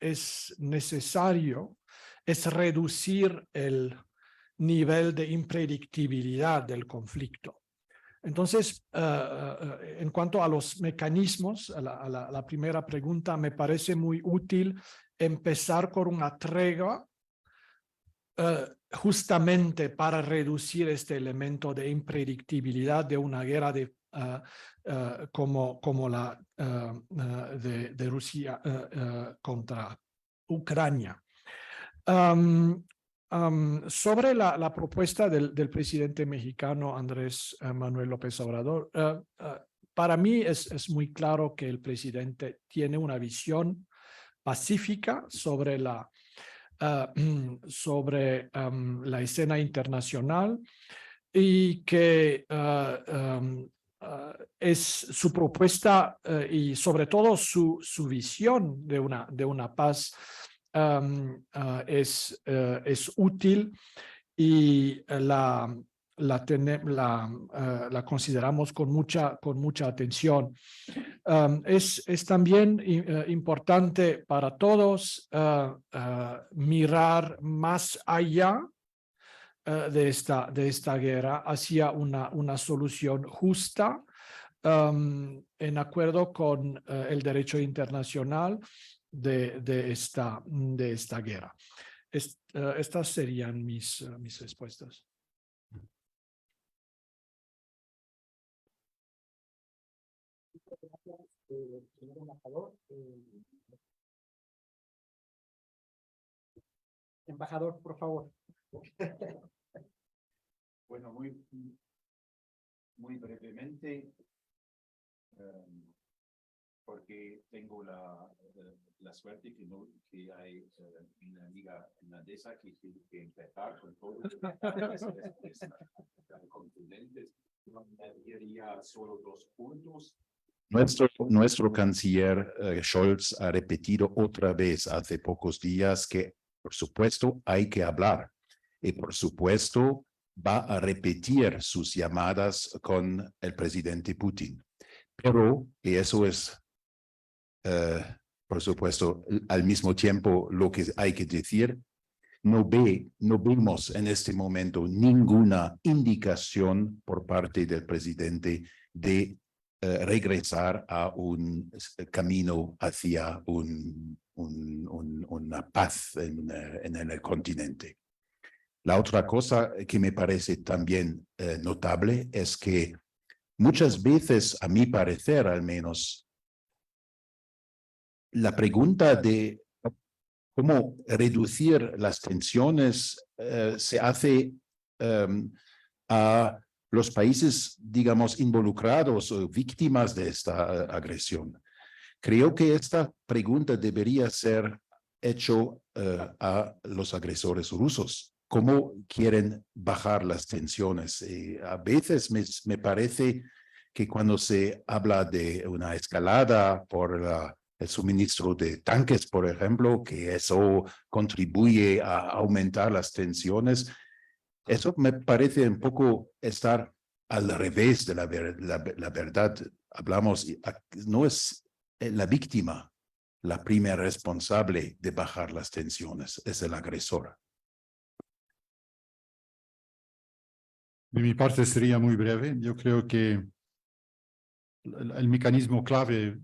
es necesario es reducir el nivel de impredictibilidad del conflicto. Entonces, en cuanto a los mecanismos, a la primera pregunta, me parece muy útil empezar con una tregua justamente para reducir este elemento de impredictibilidad de una guerra como la de Rusia contra Ucrania. Sobre la propuesta del presidente mexicano Andrés Manuel López Obrador, para mí es muy claro que el presidente tiene una visión pacífica sobre la escena internacional y que es su propuesta y sobre todo su visión de una paz es útil y la consideramos con mucha atención. Es también importante para todos mirar más allá de esta guerra hacia una solución justa en acuerdo con el derecho internacional de esta guerra. Estas serían mis respuestas. Señor embajador, embajador, por favor. Bueno, muy brevemente, porque tengo la suerte que hay una amiga finlandesa que tiene que empezar con todo. Contundentes. Diría solo 2 puntos. Nuestro canciller Scholz ha repetido otra vez hace pocos días que, por supuesto, hay que hablar. Y, por supuesto, va a repetir sus llamadas con el presidente Putin. Pero, y eso es, por supuesto, al mismo tiempo lo que hay que decir, no vemos en este momento ninguna indicación por parte del presidente de regresar a un camino hacia una paz en el continente. La otra cosa que me parece también notable es que muchas veces, a mi parecer al menos, la pregunta de cómo reducir las tensiones se hace a los países, digamos, involucrados o víctimas de esta agresión. Creo que esta pregunta debería ser hecha a los agresores rusos. ¿Cómo quieren bajar las tensiones? A veces me parece que cuando se habla de una escalada por el suministro de tanques, por ejemplo, que eso contribuye a aumentar las tensiones, eso me parece un poco estar al revés de la verdad. Hablamos, no es la víctima la primera responsable de bajar las tensiones, es el agresor. De mi parte sería muy breve. Yo creo que el mecanismo clave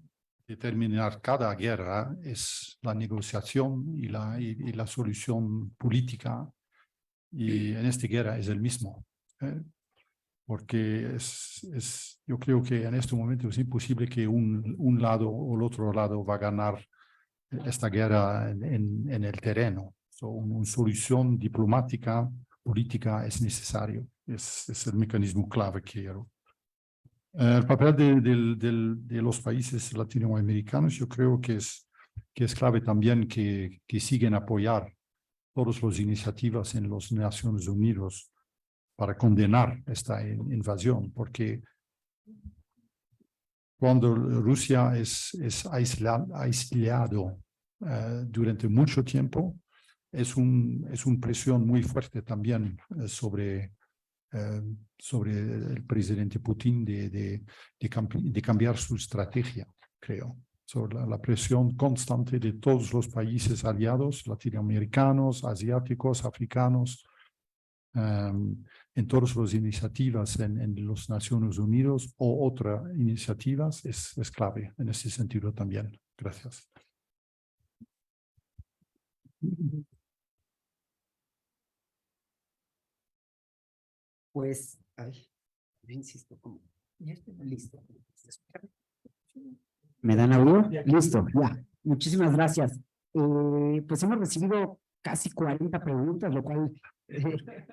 de terminar cada guerra es la negociación y la solución política. Y en esta guerra es el mismo. Porque yo creo que en este momento es imposible que un lado o el otro lado va a ganar esta guerra en el terreno. Una solución diplomática, política es necesario. Es el mecanismo clave que quiero. El papel de los países latinoamericanos, yo creo que es clave también que siguen apoyar todas las iniciativas en las Naciones Unidas para condenar esta invasión, porque cuando Rusia es aislado durante mucho tiempo, es una presión muy fuerte también sobre el presidente Putin de cambiar su estrategia, creo. Sobre la presión constante de todos los países aliados, latinoamericanos, asiáticos, africanos, en todas las iniciativas en las Naciones Unidas o otras iniciativas es clave en ese sentido también. Gracias. Pues, ay, yo insisto, como, listo. ¿Me dan audio? Listo, ya. Muchísimas gracias. Pues hemos recibido casi 40 preguntas, lo cual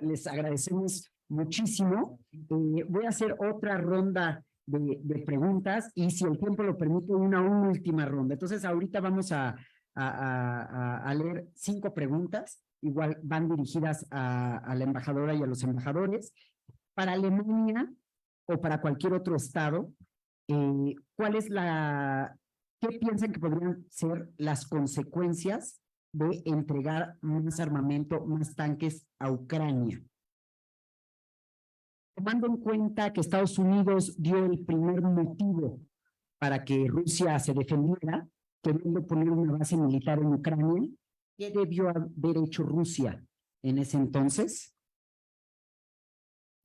les agradecemos muchísimo. Voy a hacer otra ronda de preguntas y si el tiempo lo permite, una última ronda. Entonces, ahorita vamos a leer 5 preguntas. Igual van dirigidas a la embajadora y a los embajadores. Para Alemania o para cualquier otro estado, ¿qué piensan que podrían ser las consecuencias de entregar más armamento, más tanques a Ucrania? Tomando en cuenta que Estados Unidos dio el primer motivo para que Rusia se defendiera, queriendo poner una base militar en Ucrania, ¿qué debió haber hecho Rusia en ese entonces?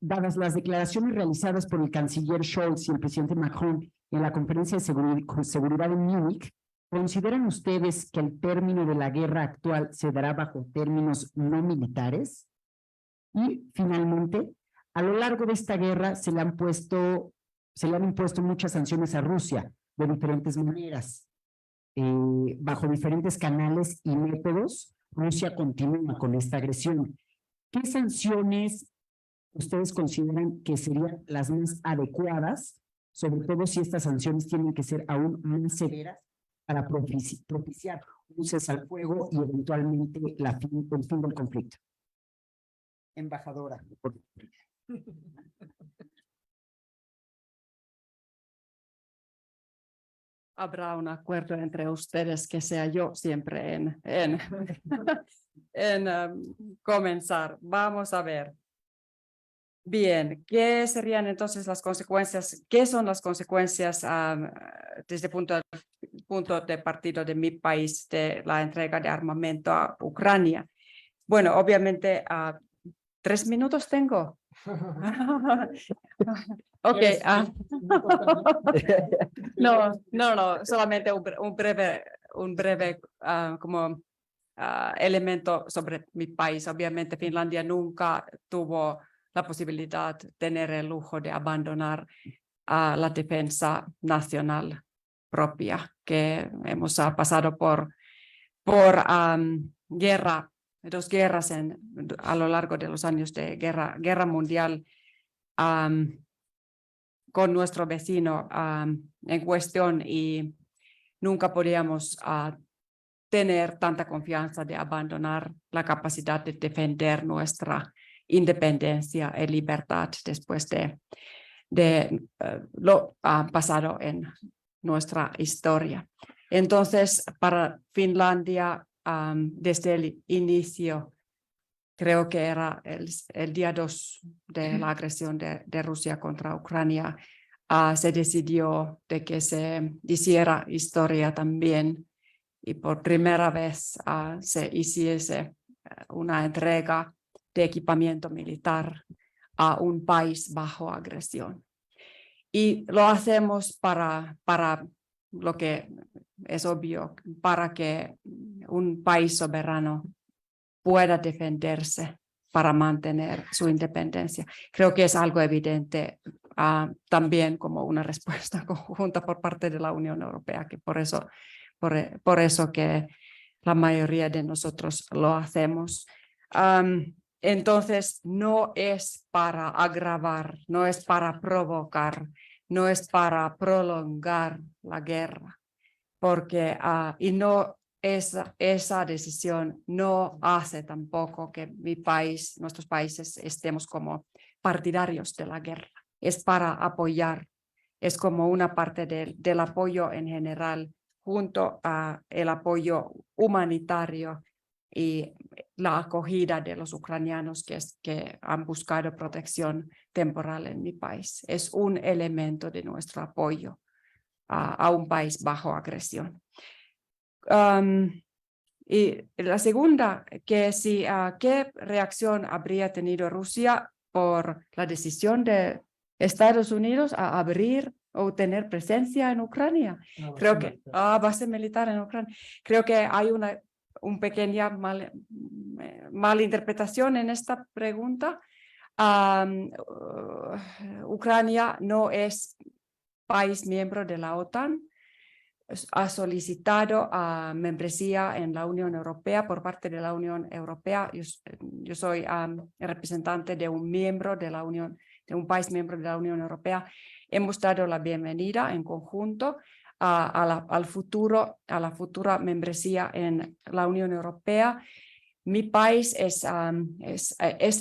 Dadas las declaraciones realizadas por el canciller Scholz y el presidente Macron en la conferencia de seguridad en Múnich, ¿consideran ustedes que el término de la guerra actual se dará bajo términos no militares? Y finalmente, a lo largo de esta guerra se le han impuesto muchas sanciones a Rusia de diferentes maneras. Bajo diferentes canales y métodos, Rusia continúa con esta agresión. ¿Qué sanciones ustedes consideran que serían las más adecuadas, sobre todo si estas sanciones tienen que ser aún más severas para propiciar un cese al fuego y eventualmente el fin del conflicto? Embajadora. Habrá un acuerdo entre ustedes que sea yo siempre en comenzar. Vamos a ver. Bien, ¿qué serían entonces las consecuencias? ¿Qué son las consecuencias desde el punto de partida de mi país de la entrega de armamento a Ucrania? Bueno, obviamente, 3 minutos tengo. Ok. No, solamente un breve como elemento sobre mi país. Obviamente, Finlandia nunca tuvo la posibilidad de tener el lujo de abandonar la defensa nacional propia, que hemos pasado por dos guerras a lo largo de los años de guerra mundial con nuestro vecino en cuestión, y nunca podíamos tener tanta confianza de abandonar la capacidad de defender nuestra independencia y libertad después de lo pasado en nuestra historia. Entonces, para Finlandia, desde el inicio, creo que era el día 2 de la agresión de Rusia contra Ucrania, se decidió de que se hiciera historia también y por primera vez se hiciese una entrega de equipamiento militar a un país bajo agresión. Y lo hacemos para lo que es obvio, para que un país soberano pueda defenderse para mantener su independencia. Creo que es algo evidente también como una respuesta conjunta por parte de la Unión Europea, que por eso que la mayoría de nosotros lo hacemos. Entonces, no es para agravar, no es para provocar, no es para prolongar la guerra, porque esa decisión no hace tampoco que nuestros países estemos como partidarios de la guerra. Es para apoyar, es como una parte del apoyo en general, junto al apoyo humanitario y la acogida de los ucranianos que han buscado protección temporal en mi país. Es un elemento de nuestro apoyo a un país bajo agresión. Y la segunda, ¿qué reacción habría tenido Rusia por la decisión de Estados Unidos a abrir o tener presencia en Ucrania? Creo que base militar en Ucrania. Creo que hay una pequeña malinterpretación en esta pregunta. Ucrania no es país miembro de la OTAN. Ha solicitado a membresía en la Unión Europea por parte de la Unión Europea. Yo soy representante de un miembro de la Unión, de un país miembro de la Unión Europea. Hemos dado la bienvenida en conjunto a la futura membresía en la Unión Europea. Mi país es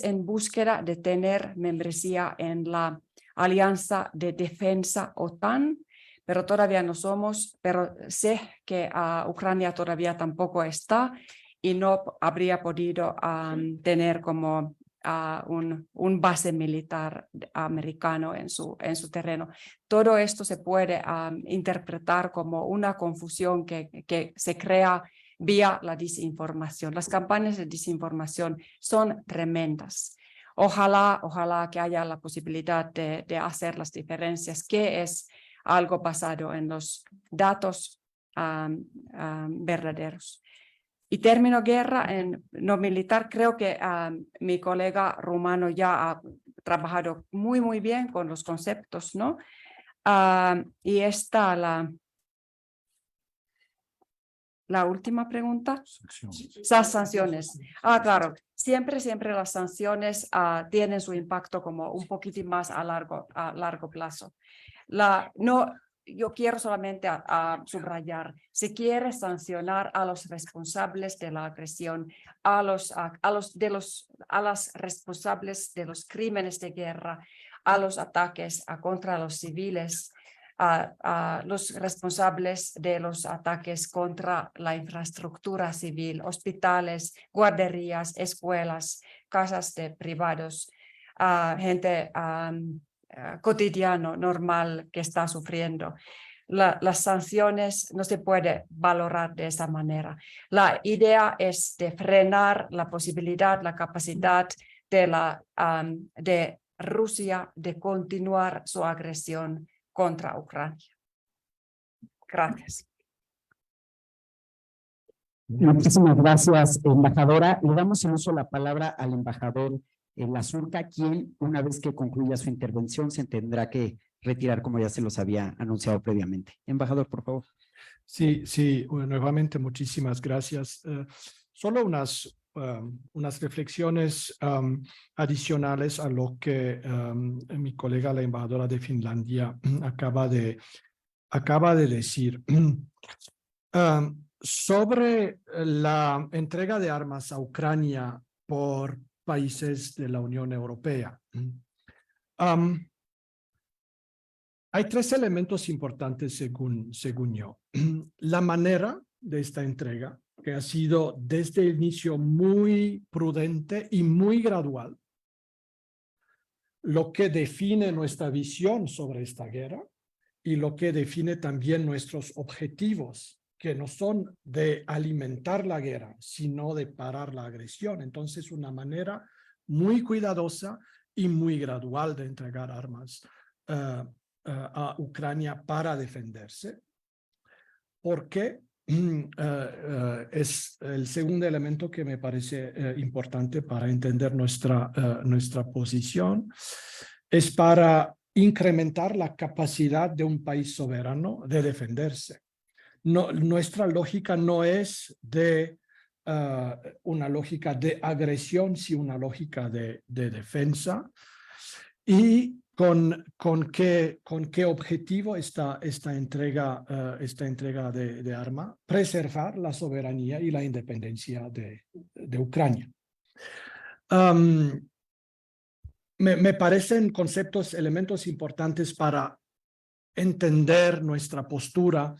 en búsqueda de tener membresía en la Alianza de Defensa OTAN, pero todavía no somos, pero sé que Ucrania todavía tampoco está y no habría podido tener como un base militar americano en su terreno. Todo esto se puede interpretar como una confusión que se crea vía la desinformación. Las campañas de desinformación son tremendas. Ojalá que haya la posibilidad de hacer las diferencias, que es algo basado en los datos verdaderos. Y término guerra no militar, creo que mi colega rumano ya ha trabajado muy bien con los conceptos, ¿no? Y está la última pregunta. Las sanciones. Claro, siempre las sanciones tienen su impacto como un poquitín más a largo plazo. Yo quiero solamente subrayar, se quiere sancionar a los responsables de la agresión, a las responsables de los crímenes de guerra, a los ataques contra los civiles, a los responsables de los ataques contra la infraestructura civil, hospitales, guarderías, escuelas, casas de privados, gente cotidiano, normal, que está sufriendo. Las sanciones no se puede valorar de esa manera. La idea es de frenar la posibilidad, la capacidad de Rusia de continuar su agresión contra Ucrania. Gracias. Muchísimas gracias, embajadora. Le damos en uso la palabra al embajador Lazurka, quien, una vez que concluya su intervención, se tendrá que retirar, como ya se los había anunciado previamente. Embajador, por favor. Sí, nuevamente muchísimas gracias. Solo unas reflexiones adicionales a lo que mi colega, la embajadora de Finlandia, acaba de decir. Sobre la entrega de armas a Ucrania por países de la Unión Europea. Hay tres elementos importantes según yo. La manera de esta entrega, que ha sido desde el inicio muy prudente y muy gradual, lo que define nuestra visión sobre esta guerra y lo que define también nuestros objetivos, que no son de alimentar la guerra, sino de parar la agresión. Entonces, una manera muy cuidadosa y muy gradual de entregar armas a Ucrania para defenderse. Porque es el segundo elemento que me parece importante para entender nuestra posición, es para incrementar la capacidad de un país soberano de defenderse. Nuestra lógica no es de una lógica de agresión, sino una lógica de defensa. ¿Y con qué objetivo esta entrega de arma? Preservar la soberanía y la independencia de Ucrania. Me parecen elementos importantes para entender nuestra postura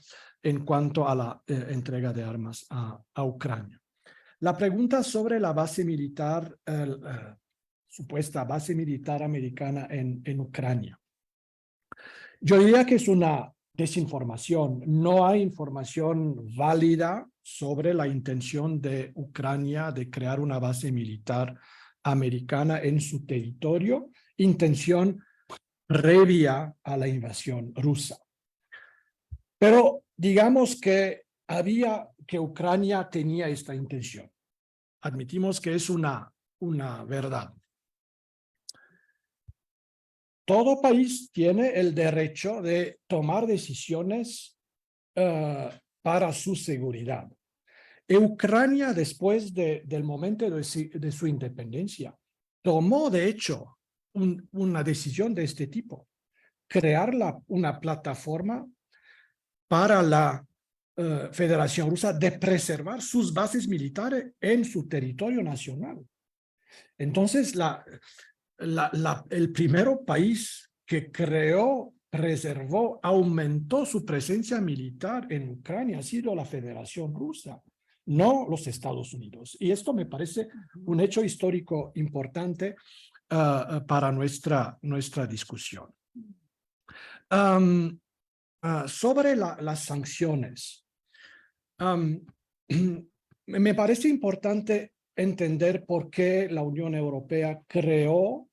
en cuanto a la entrega de armas a Ucrania. La pregunta sobre la base militar, supuesta base militar americana en Ucrania. Yo diría que es una desinformación. No hay información válida sobre la intención de Ucrania de crear una base militar americana en su territorio, intención previa a la invasión rusa. Pero digamos que Ucrania tenía esta intención. Admitimos que es una verdad. todo país tiene el derecho de tomar decisiones para su seguridad. Ucrania, después del momento de su independencia, tomó, de hecho, una decisión de este tipo: crear una plataforma para la Federación Rusa de preservar sus bases militares en su territorio nacional. Entonces, el primer país que creó, preservó, aumentó su presencia militar en Ucrania ha sido la Federación Rusa, no los Estados Unidos. Y esto me parece un hecho histórico importante para nuestra discusión. Sobre las sanciones, me parece importante entender por qué la Unión Europea creó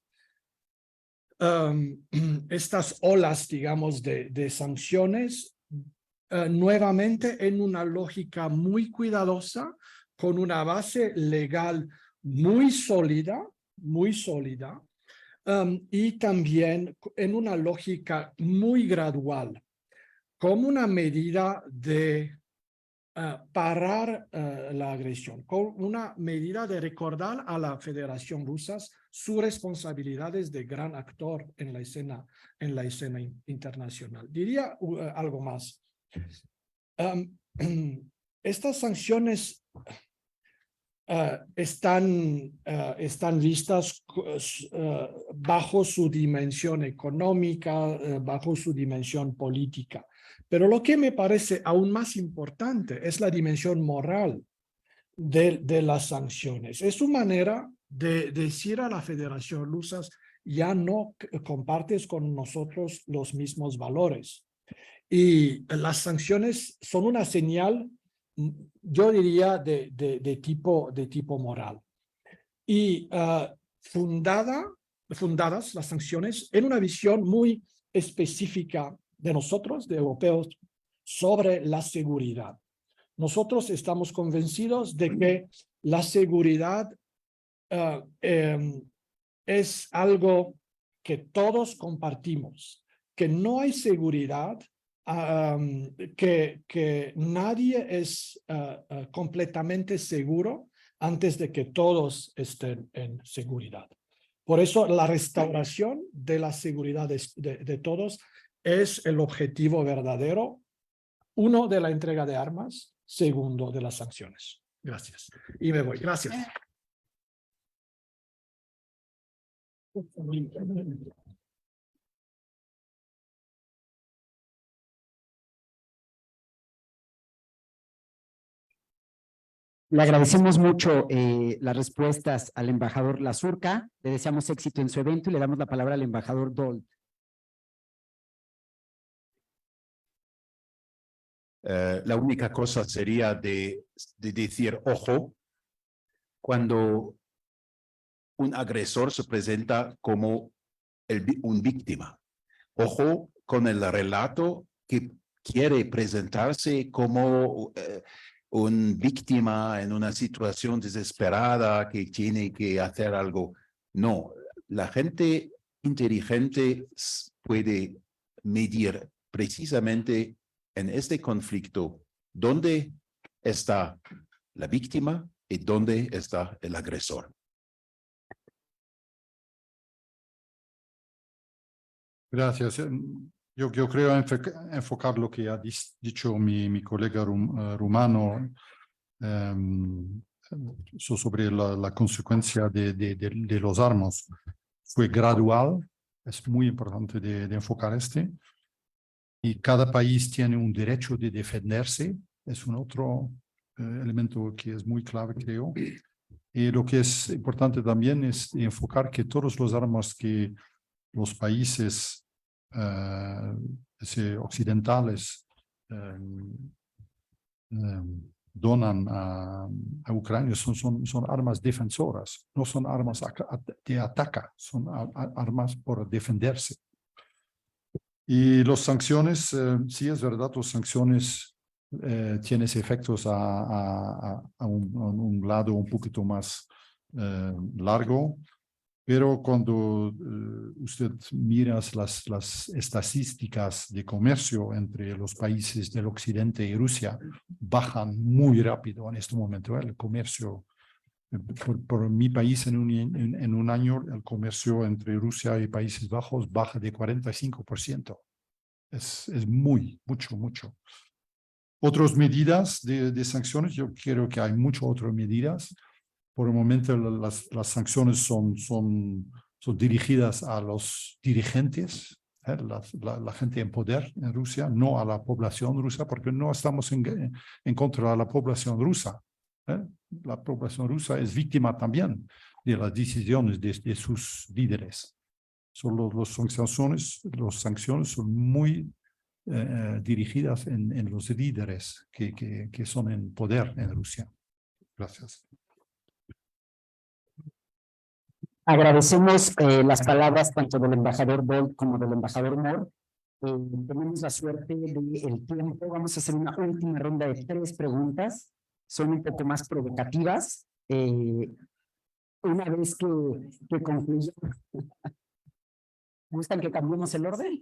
estas olas, digamos, de sanciones nuevamente en una lógica muy cuidadosa, con una base legal muy sólida, y también en una lógica muy gradual, como una medida de parar la agresión, con una medida de recordar a la Federación Rusa sus responsabilidades de gran actor en la escena internacional. Diría algo más. Estas sanciones están vistas bajo su dimensión económica, bajo su dimensión política. Pero lo que me parece aún más importante es la dimensión moral de las sanciones. Es su manera de decir a la Federación Rusa: ya no compartes con nosotros los mismos valores. Y las sanciones son una señal, yo diría, de tipo moral. Y fundadas las sanciones en una visión muy específica de nosotros, de europeos, sobre la seguridad. Nosotros estamos convencidos de que la seguridad es algo que todos compartimos, que no hay seguridad, que nadie es completamente seguro antes de que todos estén en seguridad. Por eso la restauración de la seguridad de todos es el objetivo verdadero, uno, de la entrega de armas, segundo, de las sanciones. Gracias. Y me voy. Gracias. Le agradecemos mucho las respuestas al embajador Lazurka. Le deseamos éxito en su evento y le damos la palabra al embajador Dold. La única cosa sería de decir, ojo, cuando un agresor se presenta como un víctima. Ojo con el relato que quiere presentarse como un víctima en una situación desesperada que tiene que hacer algo. No, la gente inteligente puede medir precisamente en este conflicto dónde está la víctima y dónde está el agresor. Gracias. Yo creo enfocar lo que ha dicho mi colega rumano sobre la consecuencia de los armas. Fue gradual, es muy importante de enfocar y cada país tiene un derecho de defenderse, es un otro elemento que es muy clave, creo. Y lo que es importante también es enfocar que todos los armas que los países occidentales donan a Ucrania son armas defensoras, no son armas de ataque, son armas por defenderse. Y las sanciones, sí es verdad, las sanciones tienen efectos a un lado un poquito más largo, Pero cuando usted mira las estadísticas de comercio entre los países del occidente y Rusia, bajan muy rápido en este momento. El comercio, por mi país en un año, el comercio entre Rusia y Países Bajos baja de 45%. Es mucho. Otras medidas de sanciones, yo creo que hay muchas otras medidas. Por el momento las sanciones son dirigidas a los dirigentes, la gente en poder en Rusia, no a la población rusa, porque no estamos en contra de la población rusa. La población rusa es víctima también de las decisiones de sus líderes. Las sanciones son muy dirigidas en los líderes que son en poder en Rusia. Gracias. Agradecemos las palabras tanto del embajador Bolt como del embajador Moore. Tenemos la suerte del tiempo. Vamos a hacer una última ronda de 3 preguntas. Son un poco más provocativas. Una vez que concluyamos, ¿gustan que cambiemos el orden?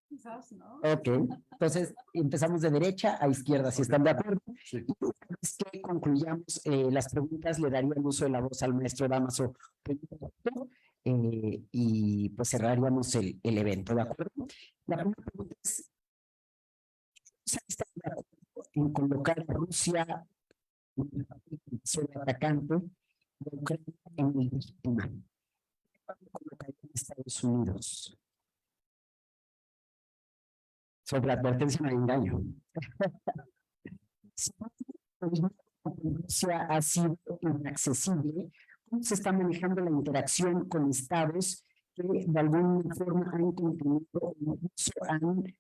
Quizás, ¿no? Ok, entonces empezamos de derecha a izquierda, si están de acuerdo. Sí. Y una vez que concluyamos las preguntas, le daría el uso de la voz al maestro Dámaso y pues cerraríamos el evento, ¿de acuerdo? La primera pregunta es, ¿están de acuerdo en colocar a Rusia sobre atacante de Ucrania en el víctima? ¿Colocar a Estados Unidos? Sobre advertencia no hay engaño. Si Rusia ha sido inaccesible, ¿cómo se está manejando la interacción con estados que de alguna forma han continuado o incluso han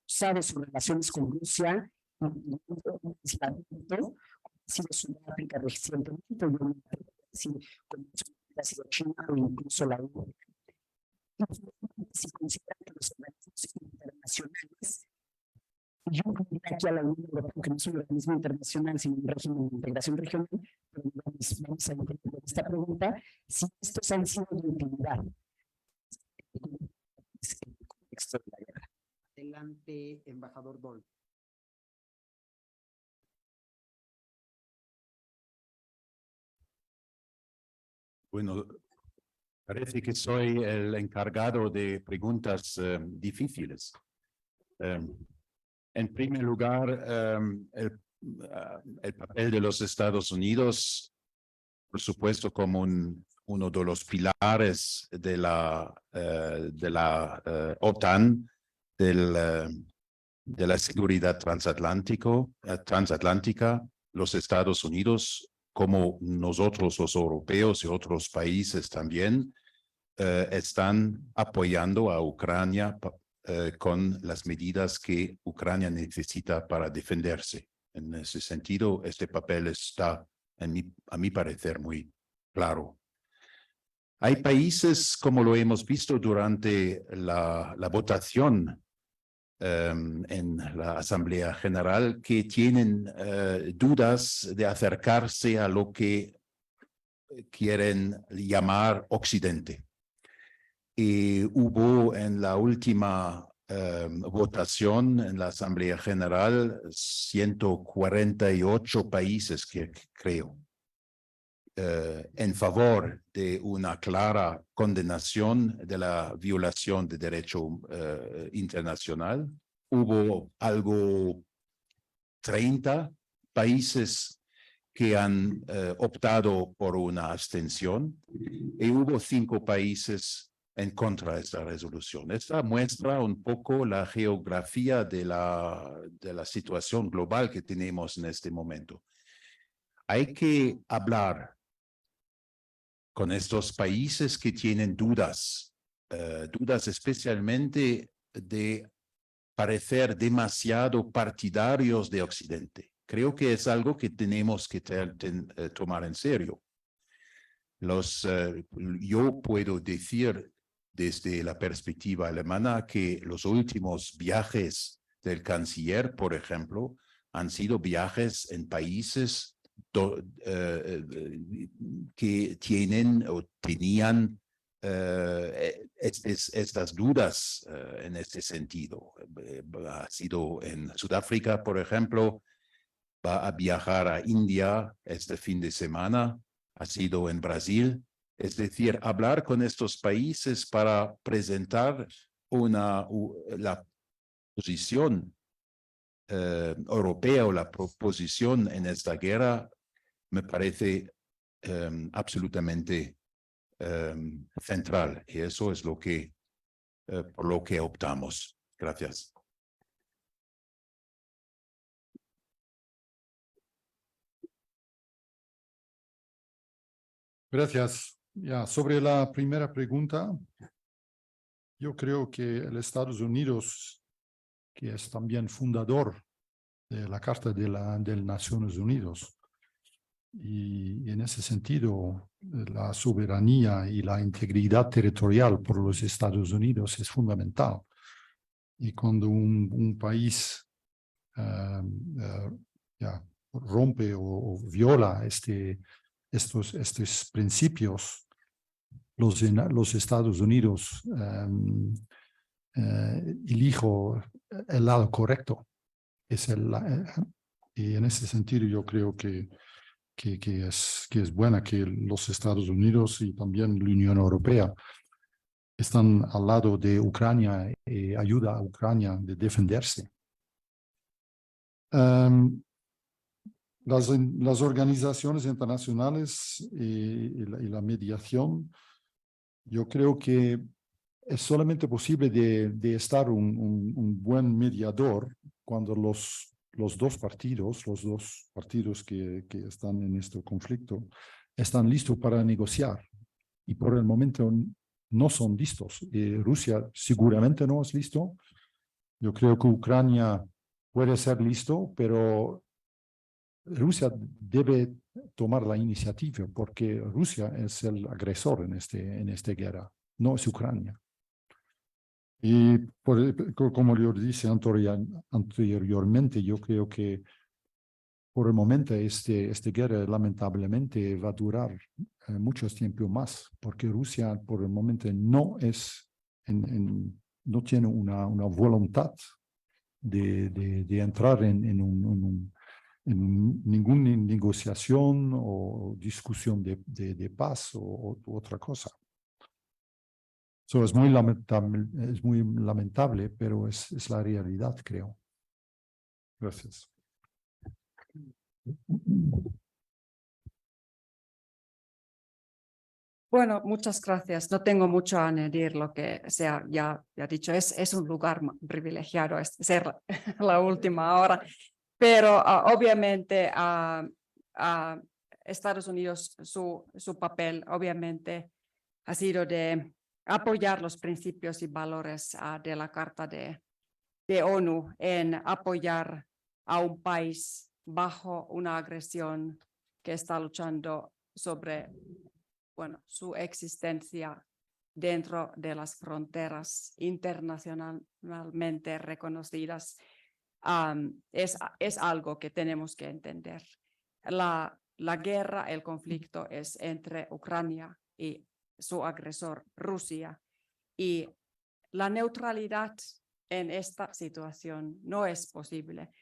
usado sus relaciones con Rusia, incluyendo un aislamiento, como ha sido Sudáfrica recientemente, como ha sido China o incluso la UE? Si consideran que los organismos internacionales, y yo incluiría aquí a la Unión Europea, que no es un organismo internacional, sino un régimen de integración regional, pero vamos a entender esta pregunta, si estos han sido de utilidad en el contexto de la guerra. Adelante, embajador Bolt. Bueno, parece que soy el encargado de preguntas difíciles. En primer lugar, el papel de los Estados Unidos, por supuesto, como uno de los pilares de la OTAN, de la seguridad transatlántica, los Estados Unidos, como nosotros los europeos y otros países también, están apoyando a Ucrania con las medidas que Ucrania necesita para defenderse. En ese sentido, este papel está, a mi parecer, muy claro. Hay países, como lo hemos visto durante la votación en la Asamblea General, que tienen dudas de acercarse a lo que quieren llamar Occidente. Y hubo en la última votación en la Asamblea General 148 países, que creo, en favor de una clara condenación de la violación de derecho internacional. Hubo algo 30 países que han optado por una abstención y hubo 5 países en contra de esta resolución. Esta muestra un poco la geografía de la situación global que tenemos en este momento. Hay que hablar con estos países que tienen dudas especialmente de parecer demasiado partidarios de Occidente. Creo que es algo que tenemos que tomar en serio. Yo puedo decir desde la perspectiva alemana que los últimos viajes del canciller, por ejemplo, han sido viajes en países que tienen o tenían estas dudas en este sentido. Ha sido en Sudáfrica, por ejemplo, va a viajar a India este fin de semana, ha sido en Brasil. Es decir, hablar con estos países para presentar la posición europea o la proposición en esta guerra me parece absolutamente central, y eso es lo que por lo que optamos. Gracias. Gracias. Ya, sobre la primera pregunta, yo creo que el Estados Unidos, que es también fundador de la Carta de Naciones Unidas, y en ese sentido, la soberanía y la integridad territorial por los Estados Unidos es fundamental. Y cuando un país rompe o viola estos principios, los Estados Unidos elijo el lado correcto. Y en ese sentido yo creo que es buena que los Estados Unidos y también la Unión Europea están al lado de Ucrania y ayuda a Ucrania de defenderse. Las organizaciones internacionales y la mediación, yo creo que es solamente posible de estar un buen mediador cuando los dos partidos que están en este conflicto, están listos para negociar. Y por el momento no son listos. Rusia seguramente no es listo. Yo creo que Ucrania puede ser listo, pero Rusia debe tomar la iniciativa porque Rusia es el agresor en esta guerra, no es Ucrania. Y como yo dije anteriormente, yo creo que por el momento esta guerra lamentablemente va a durar mucho tiempo más, porque Rusia por el momento no tiene una voluntad de entrar en ninguna negociación o discusión de paz o otra cosa. Es muy lamentable, pero es la realidad, creo. Gracias. Bueno, muchas gracias. No tengo mucho a añadir lo que sea ya dicho. Es un lugar privilegiado ser la última hora, pero obviamente Estados Unidos, su papel obviamente ha sido de apoyar los principios y valores de la Carta de ONU en apoyar a un país bajo una agresión que está luchando sobre su existencia dentro de las fronteras internacionalmente reconocidas. Es algo que tenemos que entender. La guerra, el conflicto es entre Ucrania y su agresor, Rusia, y la neutralidad en esta situación no es posible.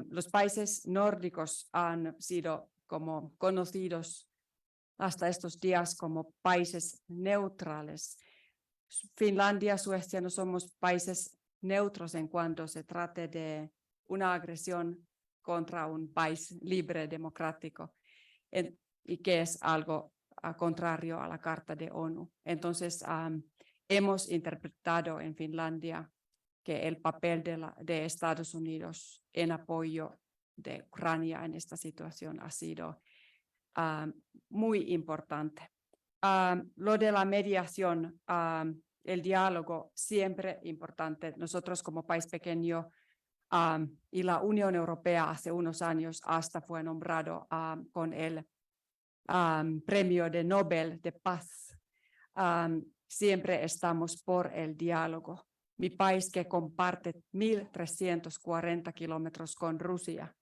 Los países nórdicos han sido como conocidos hasta estos días como países neutrales. Finlandia, Suecia no somos países neutros en cuanto se trate de una agresión contra un país libre, democrático, y que es algo contrario a la Carta de ONU. Entonces, hemos interpretado en Finlandia que el papel de Estados Unidos en apoyo de Ucrania en esta situación ha sido muy importante. Lo de la mediación, el diálogo, siempre importante. Nosotros como país pequeño y la Unión Europea hace unos años hasta fue nombrado con el Premio de Nobel de Paz. Siempre estamos por el diálogo. Mi país que comparte 1.340 kilómetros con Rusia.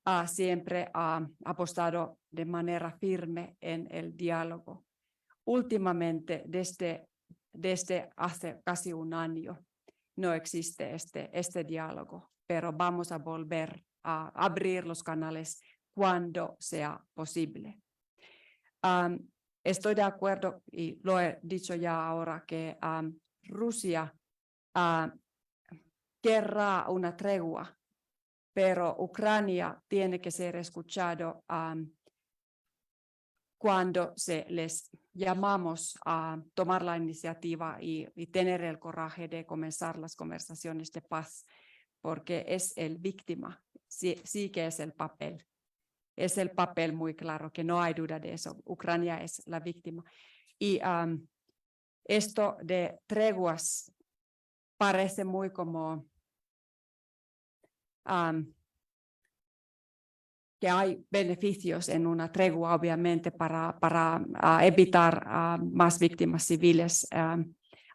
ha siempre apostado de manera firme en el diálogo. Últimamente, desde hace casi un año, no existe este diálogo, pero vamos a volver a abrir los canales cuando sea posible. Estoy de acuerdo, y lo he dicho ya ahora, que Rusia querrá una tregua, pero Ucrania tiene que ser escuchado cuando se les llamamos a tomar la iniciativa y tener el coraje de comenzar las conversaciones de paz, porque es el víctima, sí que es el papel. Es el papel muy claro, que no hay duda de eso. Ucrania es la víctima. Y esto de treguas parece muy como que hay beneficios en una tregua, obviamente, para evitar más víctimas civiles a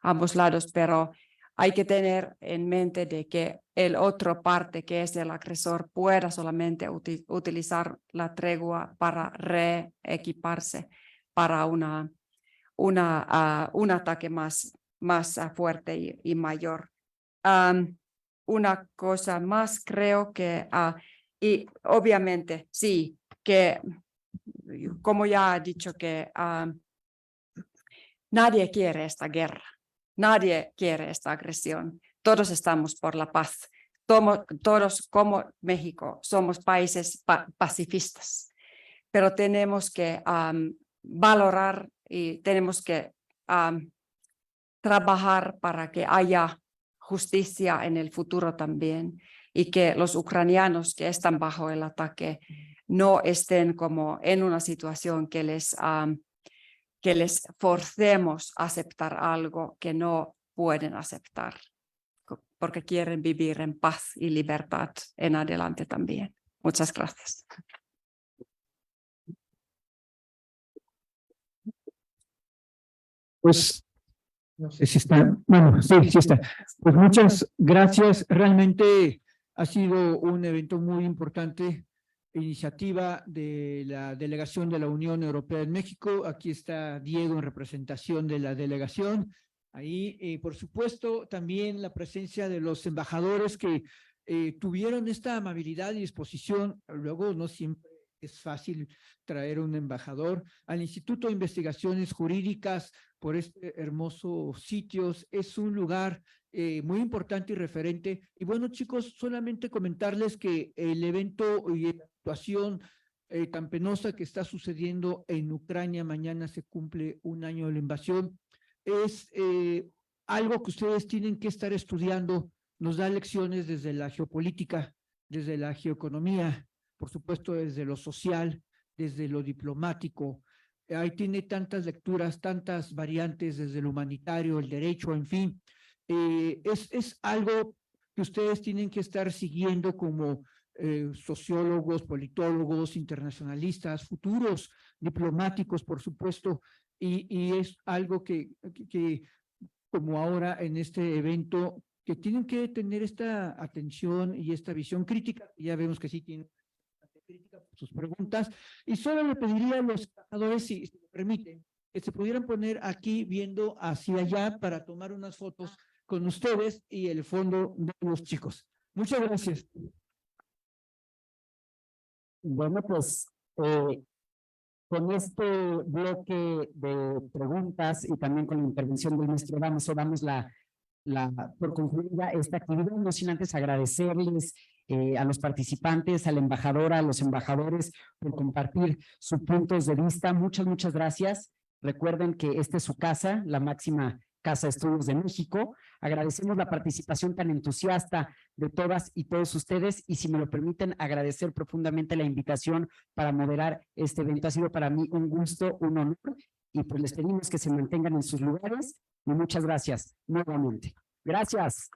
ambos lados, pero hay que tener en mente de que el otro parte, que es el agresor, pueda solamente utilizar la tregua para reequiparse para un ataque más fuerte y mayor. Una cosa más, creo que, y obviamente, sí, que como ya he dicho, que nadie quiere esta guerra. Nadie quiere esta agresión. Todos estamos por la paz. Todos como México somos países pacifistas, pero tenemos que valorar y tenemos que trabajar para que haya justicia en el futuro también y que los ucranianos que están bajo el ataque no estén como en una situación que les forcemos a aceptar algo que no pueden aceptar, porque quieren vivir en paz y libertad en adelante también. Muchas gracias. Pues, no sé si está, bueno, sí, sí está. Pues muchas gracias. Realmente ha sido un evento muy importante, iniciativa de la delegación de la Unión Europea en México. Aquí está Diego en representación de la delegación. Ahí, por supuesto, también la presencia de los embajadores que tuvieron esta amabilidad y disposición. Luego no siempre es fácil traer un embajador al Instituto de Investigaciones Jurídicas por este hermoso sitio. Es un lugar muy importante y referente. Y bueno, chicos, solamente comentarles que el evento y la situación tan penosa que está sucediendo en Ucrania, mañana se cumple un año de la invasión, es algo que ustedes tienen que estar estudiando. Nos da lecciones desde la geopolítica, desde la geoeconomía, por supuesto desde lo social, desde lo diplomático. Ahí tiene tantas lecturas, tantas variantes, desde lo humanitario, el derecho, en fin. Es algo que ustedes tienen que estar siguiendo como sociólogos, politólogos, internacionalistas, futuros diplomáticos, por supuesto, y es algo que como ahora en este evento, que tienen que tener esta atención y esta visión crítica. Ya vemos que sí tienen crítica por sus preguntas, y solo le pediría a los embajadores, si me permiten, que se pudieran poner aquí viendo hacia allá para tomar unas fotos con ustedes y el fondo de los chicos. Muchas gracias. Bueno, pues con este bloque de preguntas y también con la intervención del maestro Damaso, damos por concluida esta actividad, no sin antes agradecerles a los participantes, a la embajadora, a los embajadores por compartir sus puntos de vista. Muchas gracias. Recuerden que esta es su casa, la máxima Casa de Estudios de México. Agradecemos la participación tan entusiasta de todas y todos ustedes, y si me lo permiten, agradecer profundamente la invitación para moderar este evento. Ha sido para mí un gusto, un honor, y pues les pedimos que se mantengan en sus lugares, y muchas gracias nuevamente. Gracias.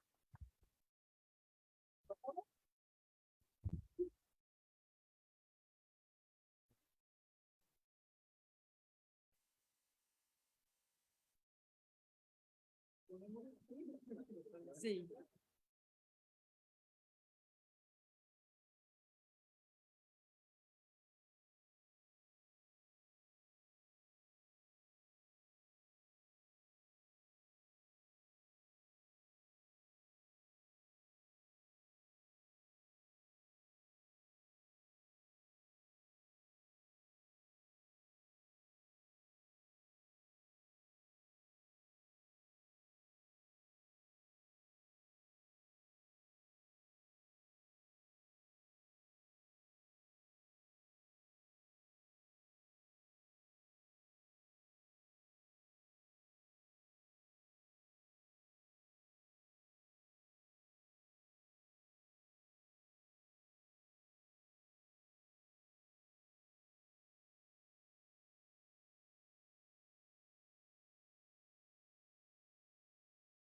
Sí.